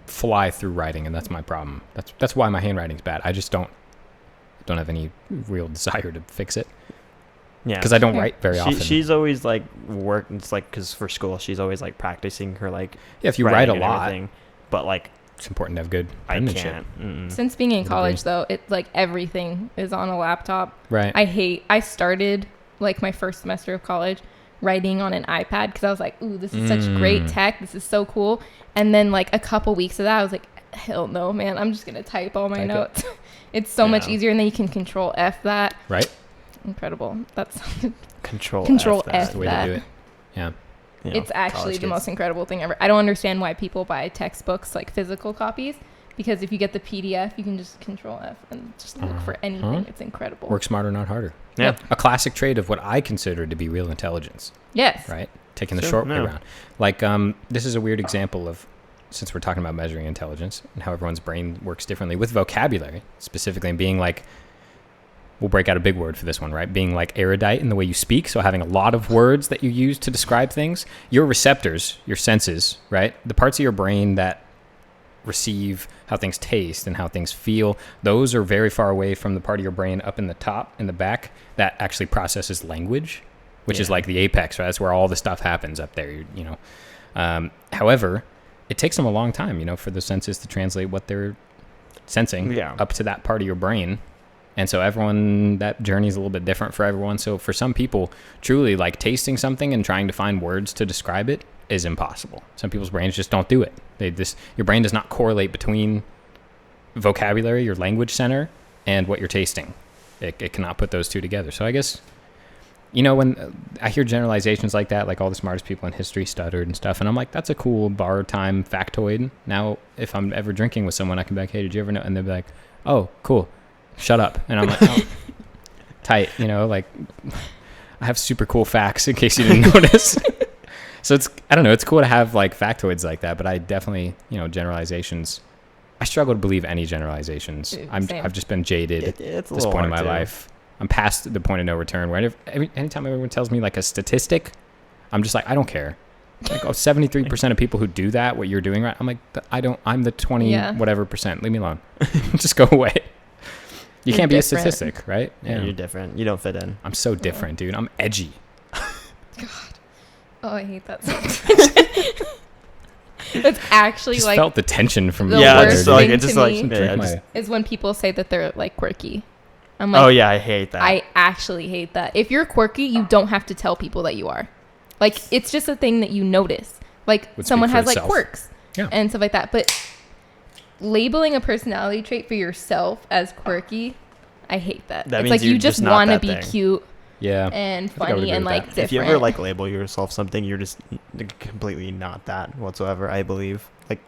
fly through writing, and that's my problem. That's why my handwriting's bad. I just don't have any real desire to fix it Yeah, because I don't Yeah. write very often. She's always like it's like because for school she's always like practicing her like Yeah, if you write a writing and lot, everything, but like it's important to have good I penmanship. can't. Mm-mm. Since being in Would college agree. though, it's like everything is on a laptop. Right. I started like my first semester of college writing on an iPad because I was like, ooh, this is such great tech. This is so cool. And then like a couple weeks of that, I was like, hell no, man. I'm just going to type all my Type it. notes. It's so much Yeah. easier. And then you can control F that. Right. Incredible. That's Control Control F. F. That's the way that. to do it. Yeah. You know, it's actually college the kids. most incredible thing ever. I don't understand why people buy textbooks, like physical copies, because if you get the PDF, you can just control F and just look for anything. It's incredible. Work smarter, not harder. Yeah. A classic trait of what I consider to be real intelligence. Yes. Right. Taking the Sure, short way yeah. around. Like this is a weird example of, since we're talking about measuring intelligence and how everyone's brain works differently with vocabulary specifically, and being like, we'll break out a big word for this one, right? Being like erudite in the way you speak. So having a lot of words that you use to describe things, your receptors, your senses, right? The parts of your brain that receive how things taste and how things feel, those are very far away from the part of your brain up in the top, in the back, that actually processes language. which is Yeah. like the apex, right? That's where all the stuff happens up there, you know. However, it takes them a long time, you know, for the senses to translate what they're sensing up to that part of your brain. And so that journey is a little bit different for everyone. So for some people, truly like tasting something and trying to find words to describe it is impossible. Some people's brains just don't do it. Your brain does not correlate between vocabulary, your language center, and what you're tasting. It cannot put those two together. So I guess, you know, when I hear generalizations like that, like all the smartest people in history stuttered and stuff, and I'm like, that's a cool bar time factoid. Now, if I'm ever drinking with someone, I can be like, hey, did you ever know? And they'll be like, oh, cool. Shut up. And I'm like, oh, tight, you know, like I have super cool facts in case you didn't notice. So I don't know, it's cool to have like factoids like that, but I definitely, you know, generalizations, I struggle to believe any generalizations. I've just been jaded It's at a this little point in my hard to- life. I'm past the point of no return where anytime everyone tells me like a statistic, I'm just like, I don't care. Like, 73% of people who do that, what you're doing, right? I'm like, I'm the 20 whatever percent. Leave me alone. Just go away. You can't be a statistic, right? Yeah, you're different. You don't fit in. I'm so different, dude. I'm edgy. God. Oh, I hate that so much. It's actually Just like felt the tension from the Yeah, worst it's like thing it's just to like me yeah, just, is when people say that they're like quirky. I'm like, oh yeah, I hate that. I actually hate that. If you're quirky, you don't have to tell people that you are. Like, it's just a thing that you notice. Like, Would someone speak for has like itself. quirks and stuff like that. But labeling a personality trait for yourself as quirky, I hate that. That It's means like you you're just just not want to that be thing. cute Yeah. and think I would funny agree and with like that. different. If you ever like label yourself something, you're just completely not that whatsoever. I believe like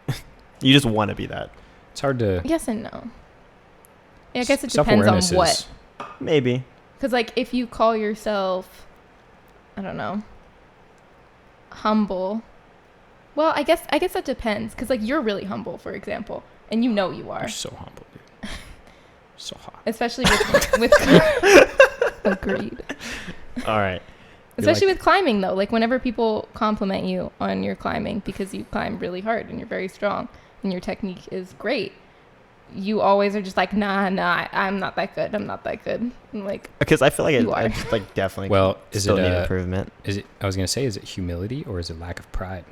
you just want to be that. It's hard to. Yes and no. Yeah, I guess it depends on Self-awareness what. is- Maybe. Because, like, if you call yourself, I don't know, humble. Well, I guess that depends. Because, like, you're really humble, for example. And you know you are. You're so humble, dude. So hot. Especially with agreed. All right. Especially with climbing, though. Like, whenever people compliment you on your climbing because you climb really hard and you're very strong and your technique is great, you always are just like, nah, I'm not that good. I'm not that good. I'm like, Because I feel like You are. I just like definitely. Well, is still it need improvement? Is it? I was gonna say, is it humility or is it lack of pride?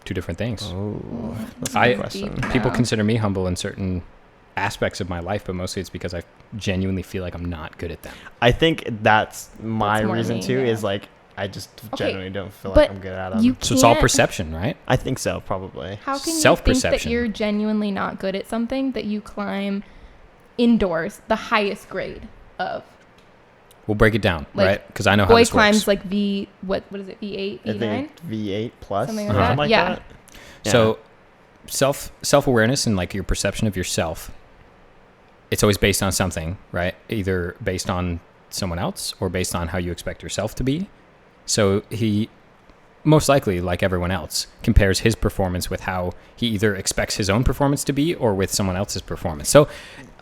Two different things. Oh, that's I- a good question. Deep. People Yeah. consider me humble in certain aspects of my life, but mostly it's because I genuinely feel like I'm not good at them. I think that's my That's more reason me, too. yeah. Is like I just Okay, genuinely don't feel but like I'm good at them. you So it's all can't- perception, right? I think so, probably. How can you think that Self-perception. you're genuinely not good at something that you climb indoors the highest grade of? We'll break it down, Like, right? Because I know how Boy this climbs works. like what is it, V8, I V9? think V8 plus Something like or that. something like Yeah. that. So self-awareness and like your perception of yourself, it's always based on something, right? Either based on someone else or based on how you expect yourself to be. So he most likely, like everyone else, compares his performance with how he either expects his own performance to be or with someone else's performance. So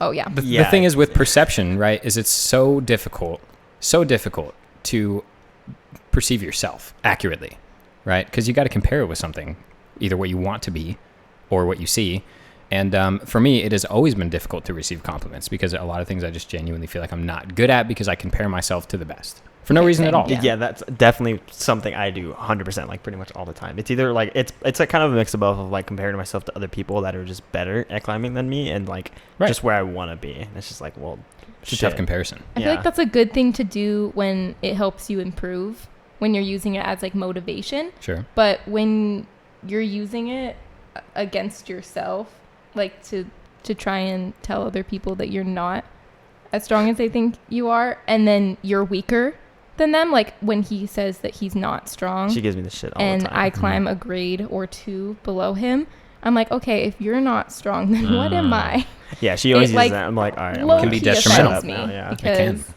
Oh, yeah. the thing is with perception, right, is it's so difficult to perceive yourself accurately, right? Because you got to compare it with something, either what you want to be or what you see. And for me, it has always been difficult to receive compliments because a lot of things I just genuinely feel like I'm not good at because I compare myself to the best for no reason at all. Yeah. Yeah, that's definitely something I do 100%, like pretty much all the time. It's either like it's a kind of a mix of both of like comparing myself to other people that are just better at climbing than me and like Right. just where I want to be. And it's just like, well, It's a shit. tough comparison. I feel like that's a good thing to do when it helps you improve, when you're using it as like motivation. Sure. But when you're using it against yourself, like to try and tell other people that you're not as strong as they think you are, and then you're weaker than them, like when he says that he's not strong She gives me the shit all and the time. I climb a grade or two below him, I'm like, okay, if you're not strong, then what am I? Yeah, she always it, uses like, that. I'm like, all right, I'm Low Can be key detrimental. affects me Now, yeah. It can. because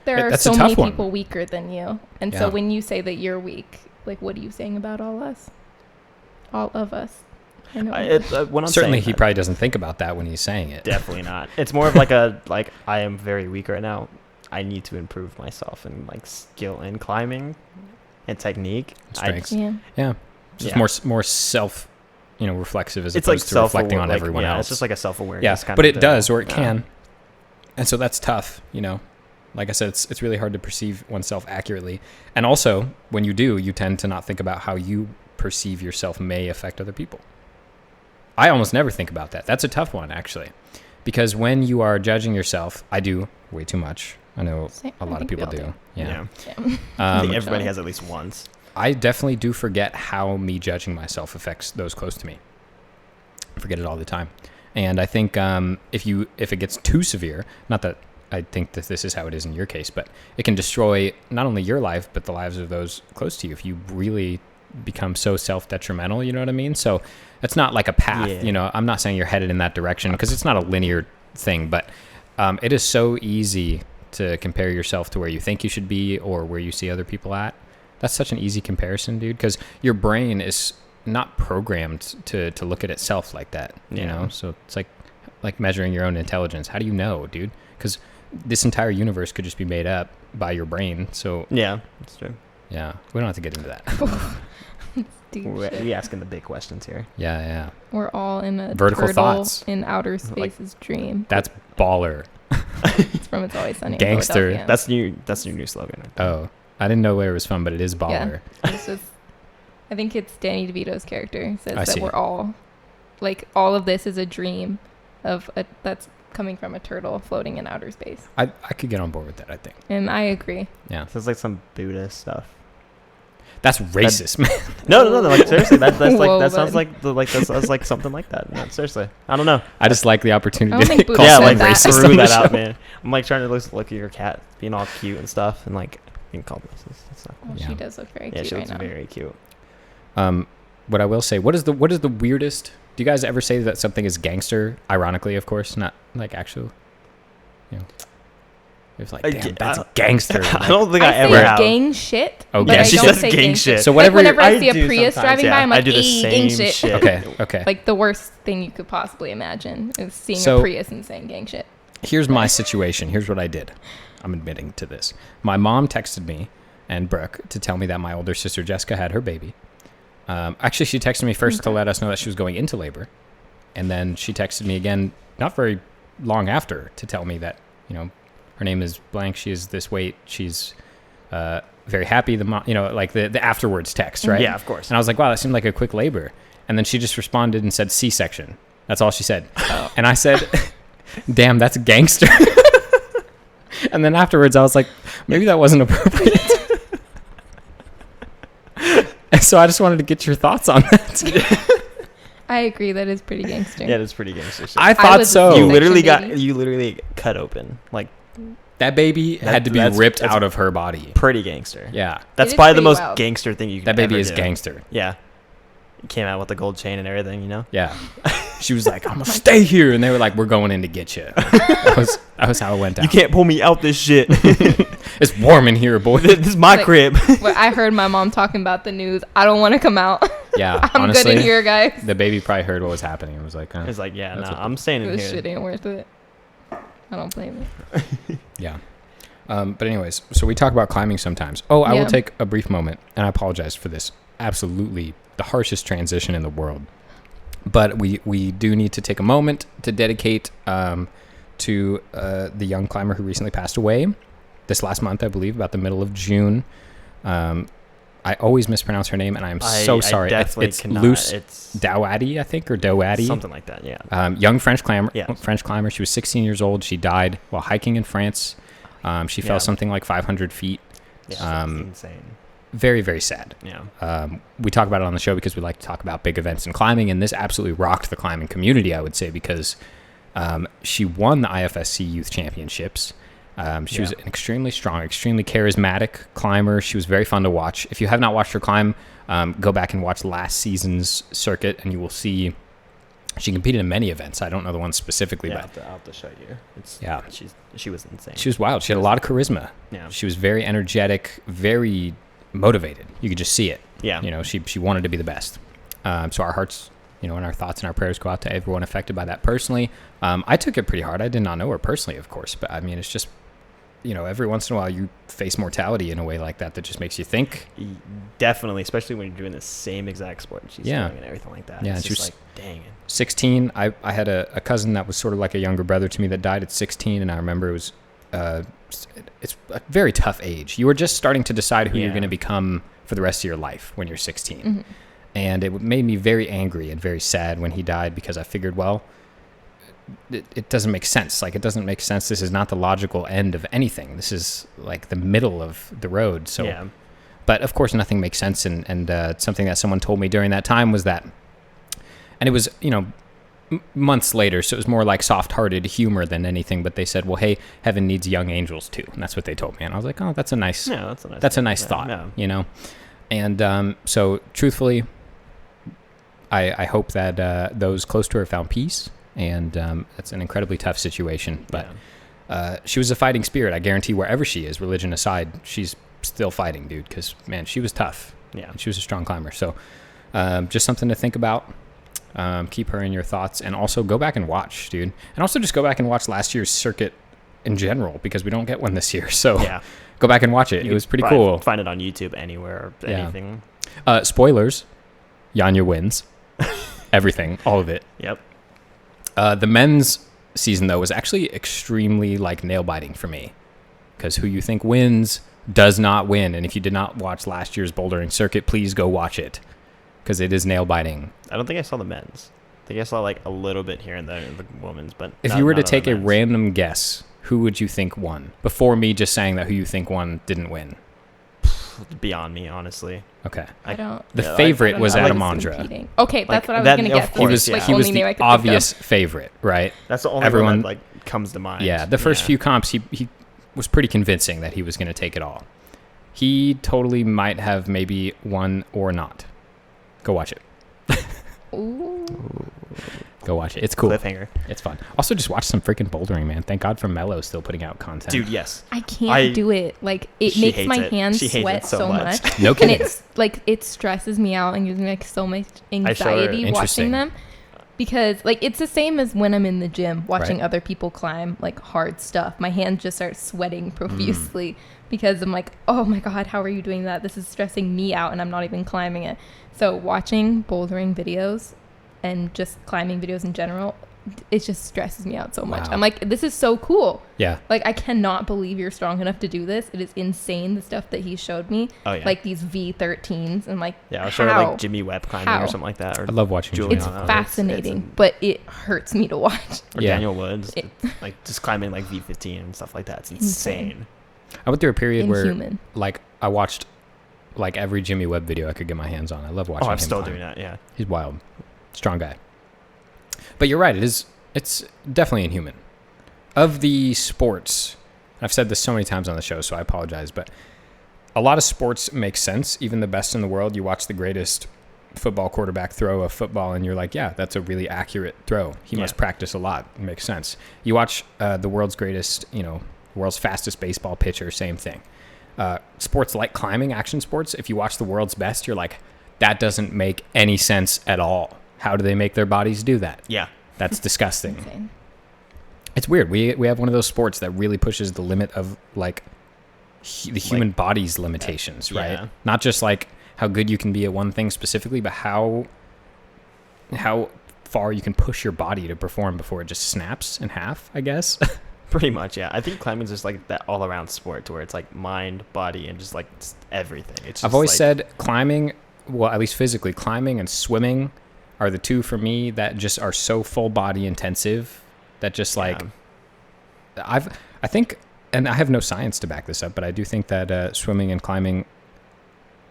there are That's a so many tough one. people weaker than you, and Yeah. so when you say that you're weak, like, what are you saying about all of us? I know. When I'm Certainly, saying he that, probably doesn't think about that when he's saying it. definitely not. It's more of like I am very weak right now. I need to improve myself in like skill in climbing and technique. Strengths. Yeah. Yeah. Just more self, reflexive as It's like opposed to reflecting on like, everyone yeah, else. It's just like a self-awareness yeah, kind but of it thing. does, or it Yeah. can. And so that's tough, Like I said, it's really hard to perceive oneself accurately. And also, when you do, you tend to not think about how you perceive yourself may affect other people. I almost never think about that. That's a tough one, actually. Because when you are judging yourself, I do way too much. I know a lot of people do. Yeah. I think everybody has at least once. I definitely do forget how me judging myself affects those close to me. I forget it all the time. And I think if it gets too severe, not that I think that this is how it is in your case, but it can destroy not only your life, but the lives of those close to you if you really become so self-detrimental, you know what I mean? So it's not like a path, you know, I'm not saying you're headed in that direction because it's not a linear thing, but it is so easy to compare yourself to where you think you should be or where you see other people at. That's such an easy comparison, dude, because your brain is not programmed to look at itself like that, you know? So it's like measuring your own intelligence. How do you know, dude? Because this entire universe could just be made up by your brain. So yeah, that's true. Yeah, we don't have to get into that. We're asking the big questions here. Yeah. We're all in a vertical turtle thoughts in outer space's dream. That's baller. It's from It's Always Sunny in Gangster. Philadelphia. That's your new slogan. Oh, I didn't know where it was from, but it is baller. Yeah, it's just, I think it's Danny DeVito's character says I that see. we're all, like, all of this is a dream that's coming from a turtle floating in outer space. I could get on board with that, I think. And I agree. Yeah. Sounds like some Buddhist stuff. That's racist, man. No. Like seriously, that's Whoa, like that sounds bud. like that sounds like something like that. No, seriously, I don't know. I just like the opportunity I don't to think call Buddha someone said that. racist. Threw on the that out, show. man. I'm like trying to look at your cat being all cute and stuff, and like being called racist. That's not cool. Well, Yeah. she does look very Yeah, cute she right looks now. very cute. What I will say, what is the weirdest? Do you guys ever say that something is gangster? Ironically, of course, not like actual. You know, it's like, damn, that's gangster. I don't think I I ever say have. gang shit. Oh, but gang I shit. don't She says say gang shit. So Like whatever. whenever I I see a do Prius sometimes, driving by, yeah. I'm I like, do the "Ee, gang same shit." shit. Okay. Like the worst thing you could possibly imagine is seeing So- a Prius and saying gang shit. Here's my situation. Here's what I did. I'm admitting to this. My mom texted me and Brooke to tell me that my older sister Jessica had her baby. Actually, she texted me first to let us know that she was going into labor. And then she texted me again, not very long after, to tell me that, you know, her name is blank. She is this weight. She's very happy. The mom, you know, like the afterwards text, right? Yeah, of course. And I was like, wow, that seemed like a quick labor. And then she just responded and said C-section. That's all she said. Oh. And I said, damn, that's gangster. And then afterwards, I was like, maybe that wasn't appropriate. And so I just wanted to get your thoughts on that. I agree. That is pretty gangster. Yeah, that's pretty gangster shit. I thought was a so. you C-section literally cut open, like That baby had to be that's- ripped that's- out of her body. pretty gangster. Yeah. That's It is probably the pretty most wild. gangster thing you can That baby ever is do. gangster. Yeah. Came out with the gold chain and everything, you know? Yeah. She was like, I'm going to stay here. And they were like, we're going in to get you. That was how it went down. You can't pull me out this shit. It's warm in here, boy. This is my Like- crib. But I heard my mom talking about the news. I don't want to come out. Yeah. I'm honestly, good in here, guys. the baby probably heard what was happening. It was like, It's like, yeah, That's no, what I'm staying in This here. shit ain't worth it. I don't blame it. yeah. But anyways, so we talk about climbing sometimes. Oh, I Yeah. will take a brief moment, and I apologize for this. Absolutely the harshest transition in the world. But we do need to take a moment to dedicate to the young climber who recently passed away this last month, I believe, about the middle of June. I always mispronounce her name, and I'm so sorry. I definitely it's cannot. Luce It's Dowady, I think, or Dowady. something like that, yeah. Young French climber. Yeah. French climber. She was 16 years old. She died while hiking in France. She fell Yeah. something like 500 feet. Yeah, it's insane. Very, very sad. Yeah. We talk about it on the show because we like to talk about big events in climbing, and this absolutely rocked the climbing community, I would say, because she won the IFSC Youth Championships. She was an extremely strong, extremely charismatic climber. She was very fun to watch. If you have not watched her climb, go back and watch last season's circuit, and you will see she competed in many events. I don't know the one specifically, Yeah, but I'll have to show you. Yeah. She was insane. she was wild. She had a lot of charisma. Yeah. She was very energetic, very motivated. You could just see it. Yeah. You know, she wanted to be the best. So our hearts, you know, and our thoughts and our prayers go out to everyone affected by that personally. I took it pretty hard. I did not know her personally, of course, but I mean, it's just, you know, every once in a while you face mortality in a way like that just makes you think. Definitely, especially when you're doing the same exact sport she's Yeah. doing and everything like that. Yeah, It's and she just was like, dang it. 16, I had a cousin that was sort of like a younger brother to me that died at 16, and I remember it was it's a very tough age. You were just starting to decide who you're Yeah. going to become for the rest of your life when you're 16. And it made me very angry and very sad when he died, because I figured, well, it doesn't make sense. Like, it doesn't make sense. This is not the logical end of anything. This is like the middle of the road. So, Yeah. but of course nothing makes sense. And something that someone told me during that time was that, and it was, months later, so it was more like soft-hearted humor than anything, but they said, well, hey, heaven needs young angels too. And that's what they told me. And I was like, oh, that's a nice, that's a nice thought, And so truthfully, I hope that those close to her found peace, and that's an incredibly tough situation. But she was a fighting spirit. I guarantee wherever she is, religion aside, she's still fighting, dude, because, man, she was tough. Yeah. She was a strong climber. So just something to think about. Keep her in your thoughts, and also go back and watch, dude. And also just go back and watch last year's circuit in general, because we don't get one this year. So go back and watch it. It was pretty cool. Find it on YouTube anywhere or anything. Spoilers. Janja wins. Everything. All of it. Yep. The men's season, though, was actually extremely nail-biting for me, because who you think wins does not win. And if you did not watch last year's bouldering circuit, please go watch it, because it is nail-biting. I don't think I saw the men's. I think I saw a little bit here and there in the women's. But if you were to take a random guess, who would you think won? Before me just saying that who you think won didn't win. Beyond me, honestly. Okay. I don't. The favorite was Adam Mandra. Okay, that's what I was going to guess. He was the obvious favorite, right? That's the only one that comes to mind. Yeah, the first few comps, he was pretty convincing that he was going to take it all. He totally might have maybe won or not. Go watch it. Ooh. Go watch it. It's cool. Cliffhanger. It's fun. Also, just watch some freaking bouldering, man. Thank God for Mello still putting out content. Dude, yes. I can't do it. It makes my hands sweat so much. No kidding. And it's it stresses me out and gives me so much anxiety watching them. Because it's the same as when I'm in the gym watching other people climb hard stuff. My hands just start sweating profusely because I'm like, oh my God, how are you doing that? This is stressing me out and I'm not even climbing it. So watching bouldering videos and just climbing videos in general, it just stresses me out so much. I'm like, this is so cool. Yeah. I cannot believe you're strong enough to do this. It is insane, the stuff that he showed me. Oh, yeah. These V13s and yeah, I'll show Jimmy Webb climbing or something like that. Or I love watching Julian. It's fascinating, but it hurts me to watch. Or Daniel Woods, just climbing V15 and stuff like that. It's insane. I went through a period where I watched every Jimmy Webb video I could get my hands on. I love watching him. I'm still climb. doing that, yeah. He's wild. Strong guy. But you're right, it's definitely inhuman. Of the sports, I've said this so many times on the show, so I apologize, but a lot of sports make sense. Even the best in the world, you watch the greatest football quarterback throw a football and you're like, yeah, that's a really accurate throw. He must practice a lot. It makes sense. You watch the world's greatest, world's fastest baseball pitcher, same thing. Sports like climbing, action sports, if you watch the world's best, you're like, that doesn't make any sense at all. How do they make their bodies do that? Yeah. That's disgusting. It's weird. We have one of those sports that really pushes the limit of the human body's limitations, right? Yeah. Not just how good you can be at one thing specifically, but how far you can push your body to perform before it just snaps in half, I guess. Pretty much, yeah. I think climbing is just that all-around sport to where it's mind, body, and just everything. It's just I've always said climbing, well, at least physically, climbing and swimming are the two for me that just are so full body intensive that just I think, and I have no science to back this up, but I do think that swimming and climbing,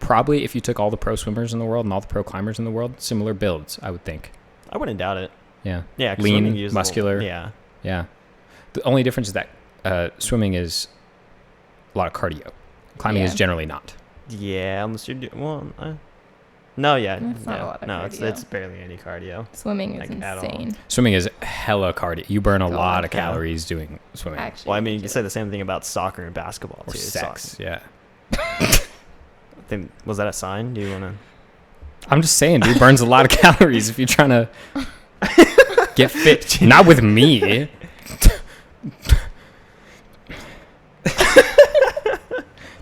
probably if you took all the pro swimmers in the world and all the pro climbers in the world, similar builds, I would think. I wouldn't doubt it. Yeah. Yeah. Lean, muscular. Yeah. Yeah. The only difference is that swimming is a lot of cardio. Climbing is generally not. Yeah, unless you're doing no, yeah, it's not a lot of cardio. It's barely any cardio. Swimming is insane. Swimming is hella cardio. You burn a lot of calories doing swimming. Actually, well, I mean, you say the same thing about soccer and basketball or too. Sex, yeah. Was that a sign? Do you want to? I'm just saying, dude, burns a lot of calories if you're trying to get fit. Not with me.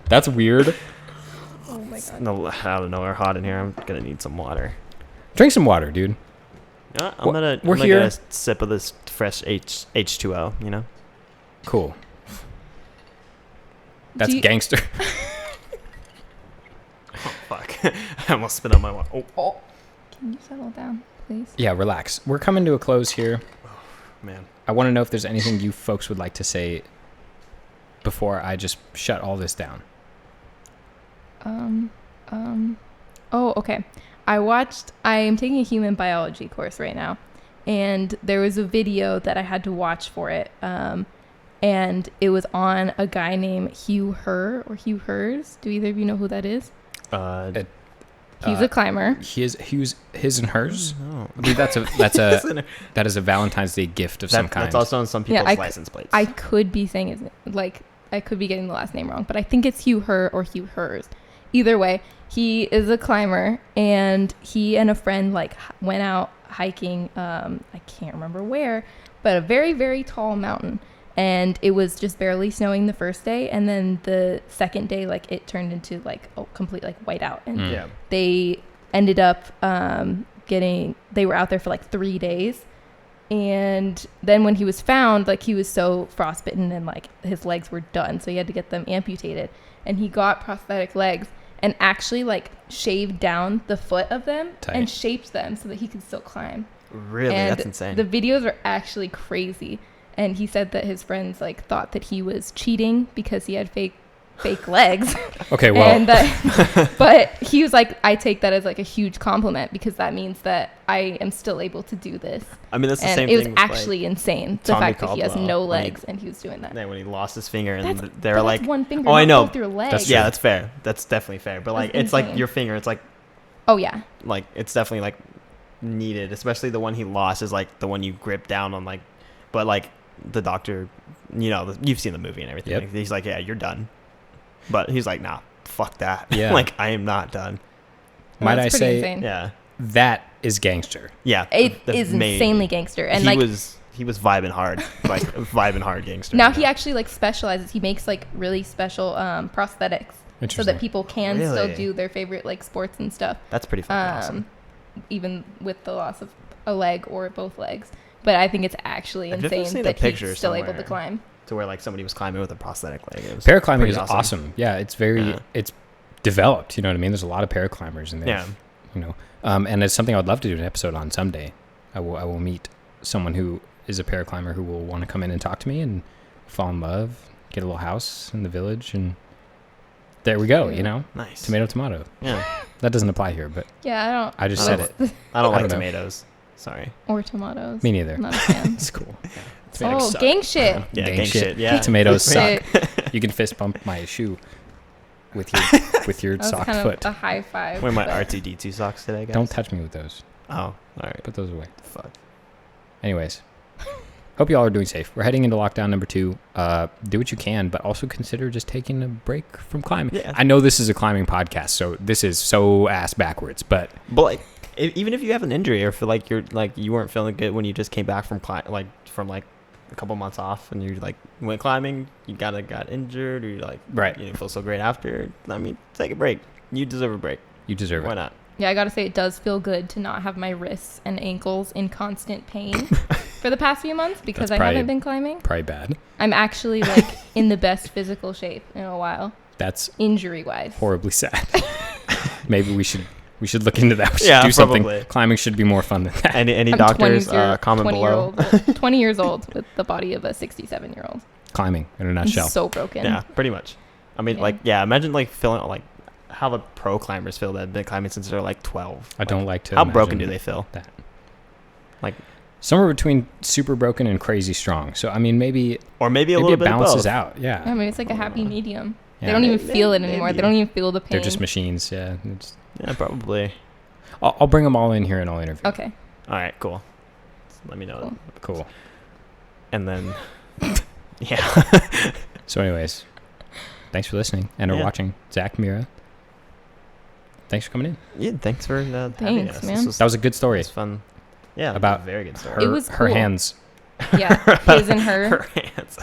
That's weird. Oh my God. No, I don't know. We're hot in here. I'm gonna need some water. Drink some water, dude. I'm gonna get a sip of this fresh H2O. Cool. That's gangster. Oh, fuck. I almost spit on my wall. Oh, Can you settle down, please? Yeah, relax. We're coming to a close here. man. I want to know if there's anything you folks would like to say before I just shut all this down. Oh, okay. I am taking a human biology course right now, and there was a video that I had to watch for it. And it was on a guy named Hugh Hers. Do either of you know who that is? He's a climber. His and hers. No. I believe that is a Valentine's Day gift of some kind. That's also on some people's license plates. I could be saying I could be getting the last name wrong, but I think it's Hugh Hers. Either way, he is a climber, and he and a friend went out hiking. I can't remember where, but a very, very tall mountain. And it was just barely snowing the first day, and then the second day, it turned into a complete whiteout. And they ended up they were out there for 3 days, and then when he was found, he was so frostbitten and his legs were done, so he had to get them amputated. And he got prosthetic legs and actually shaved down the foot of them and shaped them so that he could still climb. Really, and that's insane. The videos are actually crazy. And he said that his friends thought that he was cheating because he had fake legs. Okay, well, and but he was I take that as a huge compliment, because that means that I am still able to do this. I mean, that's the and same it thing. was actually insane, the Tommy fact that he has Caldwell, no legs and he was doing that. Yeah, when he lost his finger, and That's they're one finger. "Oh, I know." Both your legs. That's Yeah, that's fair. That's definitely fair. But That's it's insane. your finger. It's Oh yeah. it's definitely needed. Especially the one he lost is the one you grip down on. But the doctor, you've seen the movie and everything. Yep. He's yeah, you're done. But he's nah, fuck that. Yeah. I am not done. Might I That's say pretty insane. Yeah. that is gangster? Yeah. It is insanely gangster, and he was vibing hard, vibing hard gangster. now he actually specializes. He makes really special prosthetics so Interesting. that people can still Really? do their favorite sports and stuff. That's pretty fucking awesome. Even with the loss of a leg or both legs. But I think it's actually I've definitely insane seen a that picture he's still able to somewhere. climb. To where somebody was climbing with a prosthetic leg. It was Paraclimbing pretty is awesome. Yeah, it's it's developed. You know what I mean? There's a lot of paraclimbers in there. Yeah. And it's something I'd love to do an episode on someday. I will meet someone who is a paraclimber who will want to come in and talk to me and fall in love, get a little house in the village, and there we go. Nice. Tomato. Yeah. That doesn't apply here, but Yeah, I just said it. I don't I like don't know. tomatoes. Sorry. or tomatoes. Me neither. I'm not a fan. It's cool. Oh, gang shit. Yeah, gang shit. Yeah. Tomatoes suck. Shit. You can fist bump my shoe with your That was socked kind foot. of a high five. Wear my but- R2D2 socks today, guys. Don't touch me with those. Oh, all right. Put those away. Fuck. Anyways, hope you all are doing safe. We're heading into lockdown number 2. Do what you can, but also consider just taking a break from climbing. Yeah. I know this is a climbing podcast, so this is so ass backwards, but But even if you have an injury or feel you're you weren't feeling good when you just came back from from a couple months off and you went climbing, you got injured, or you right. you didn't feel so great after. I mean, take a break. You deserve a break. You deserve Why it. not? Yeah, I gotta say, it does feel good to not have my wrists and ankles in constant pain for the past few months because That's I haven't been climbing. Probably bad. I'm actually in the best physical shape in a while, That's injury-wise. horribly sad. Maybe we should look into that. We should Yeah, do something. probably. Climbing should be more fun than that. Any I'm doctors 20 comment below. 20 years old with the body of a 67-year-old. Climbing in a I'm nutshell. so broken. Yeah, pretty much. I mean, Yeah. imagine feeling how the pro climbers feel that have been climbing since they're 12. I don't like to. How broken do imagine they feel? that. Like somewhere between super broken and crazy strong. So I mean, maybe or maybe a it little bit of balances both. out. Yeah. I mean, it's like a happy medium. Yeah. They don't even feel it anymore. Maybe. They don't even feel the pain. They're just machines. Yeah. Yeah, probably. I'll bring them all in here and I'll interview. Okay. All right, cool. Just let me know. Cool. And then, yeah. So, anyways, thanks for listening and or Yeah. watching. Zach, Mira, thanks for coming in. Yeah, thanks for having Thanks, us. man. That was a good story. It's fun. Yeah, About a very good story. Her, It was her cool. hands, Yeah. His and her. Her hands.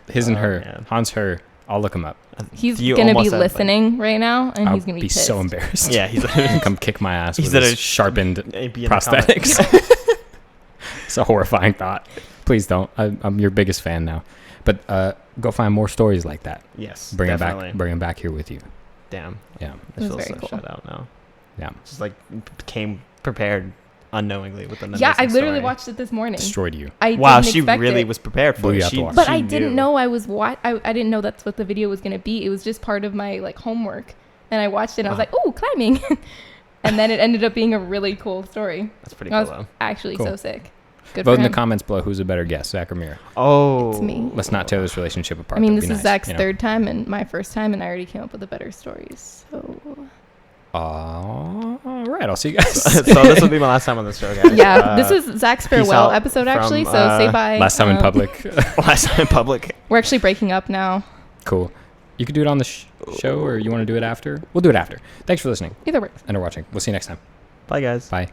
his and Oh, her, man. Hans, her. I'll look him up. He's You going to be almost had, listening right now, and I'll he's going to be pissed. so embarrassed. Yeah, he's Come kick my ass He's with at his a- sharpened be in the prosthetics. It's a horrifying thought. Please don't. I'm your biggest fan now. But go find more stories like that. Yes, Bring definitely. bring them back here with you. Damn. Yeah. I It was feel very so cool. shut out now. Yeah. Just like came prepared unknowingly with an Yeah, I amazing literally story. watched it this morning. Destroyed you. I Wow, didn't she expect really it. was prepared for Well, you it. have to She, watch. But she I didn't knew. know I was I didn't know that's what the video was gonna be. It was just part of my like homework, and I watched it. and I was Wow. like, "Oh, climbing," and then it ended up being a really cool story. That's pretty I cool was though. actually Cool. so sick. Good Vote for in the him. comments below who's a better guest, Zach or Mira. Oh, It's me. Let's not tear this relationship apart. I mean, That'd this be is nice, Zach's you know? third time and my first time, and I already came up with a better story. So All right, I'll see you guys. so this will be my last time on the show, guys. yeah, this is Zach's farewell out episode actually. from, So say bye. Last time in public. last time in public. We're actually breaking up now. Cool. You could do it on the show, or you want to do it after? We'll do it after. Thanks for listening Either works. and or watching. We'll see you next time. Bye, guys. Bye.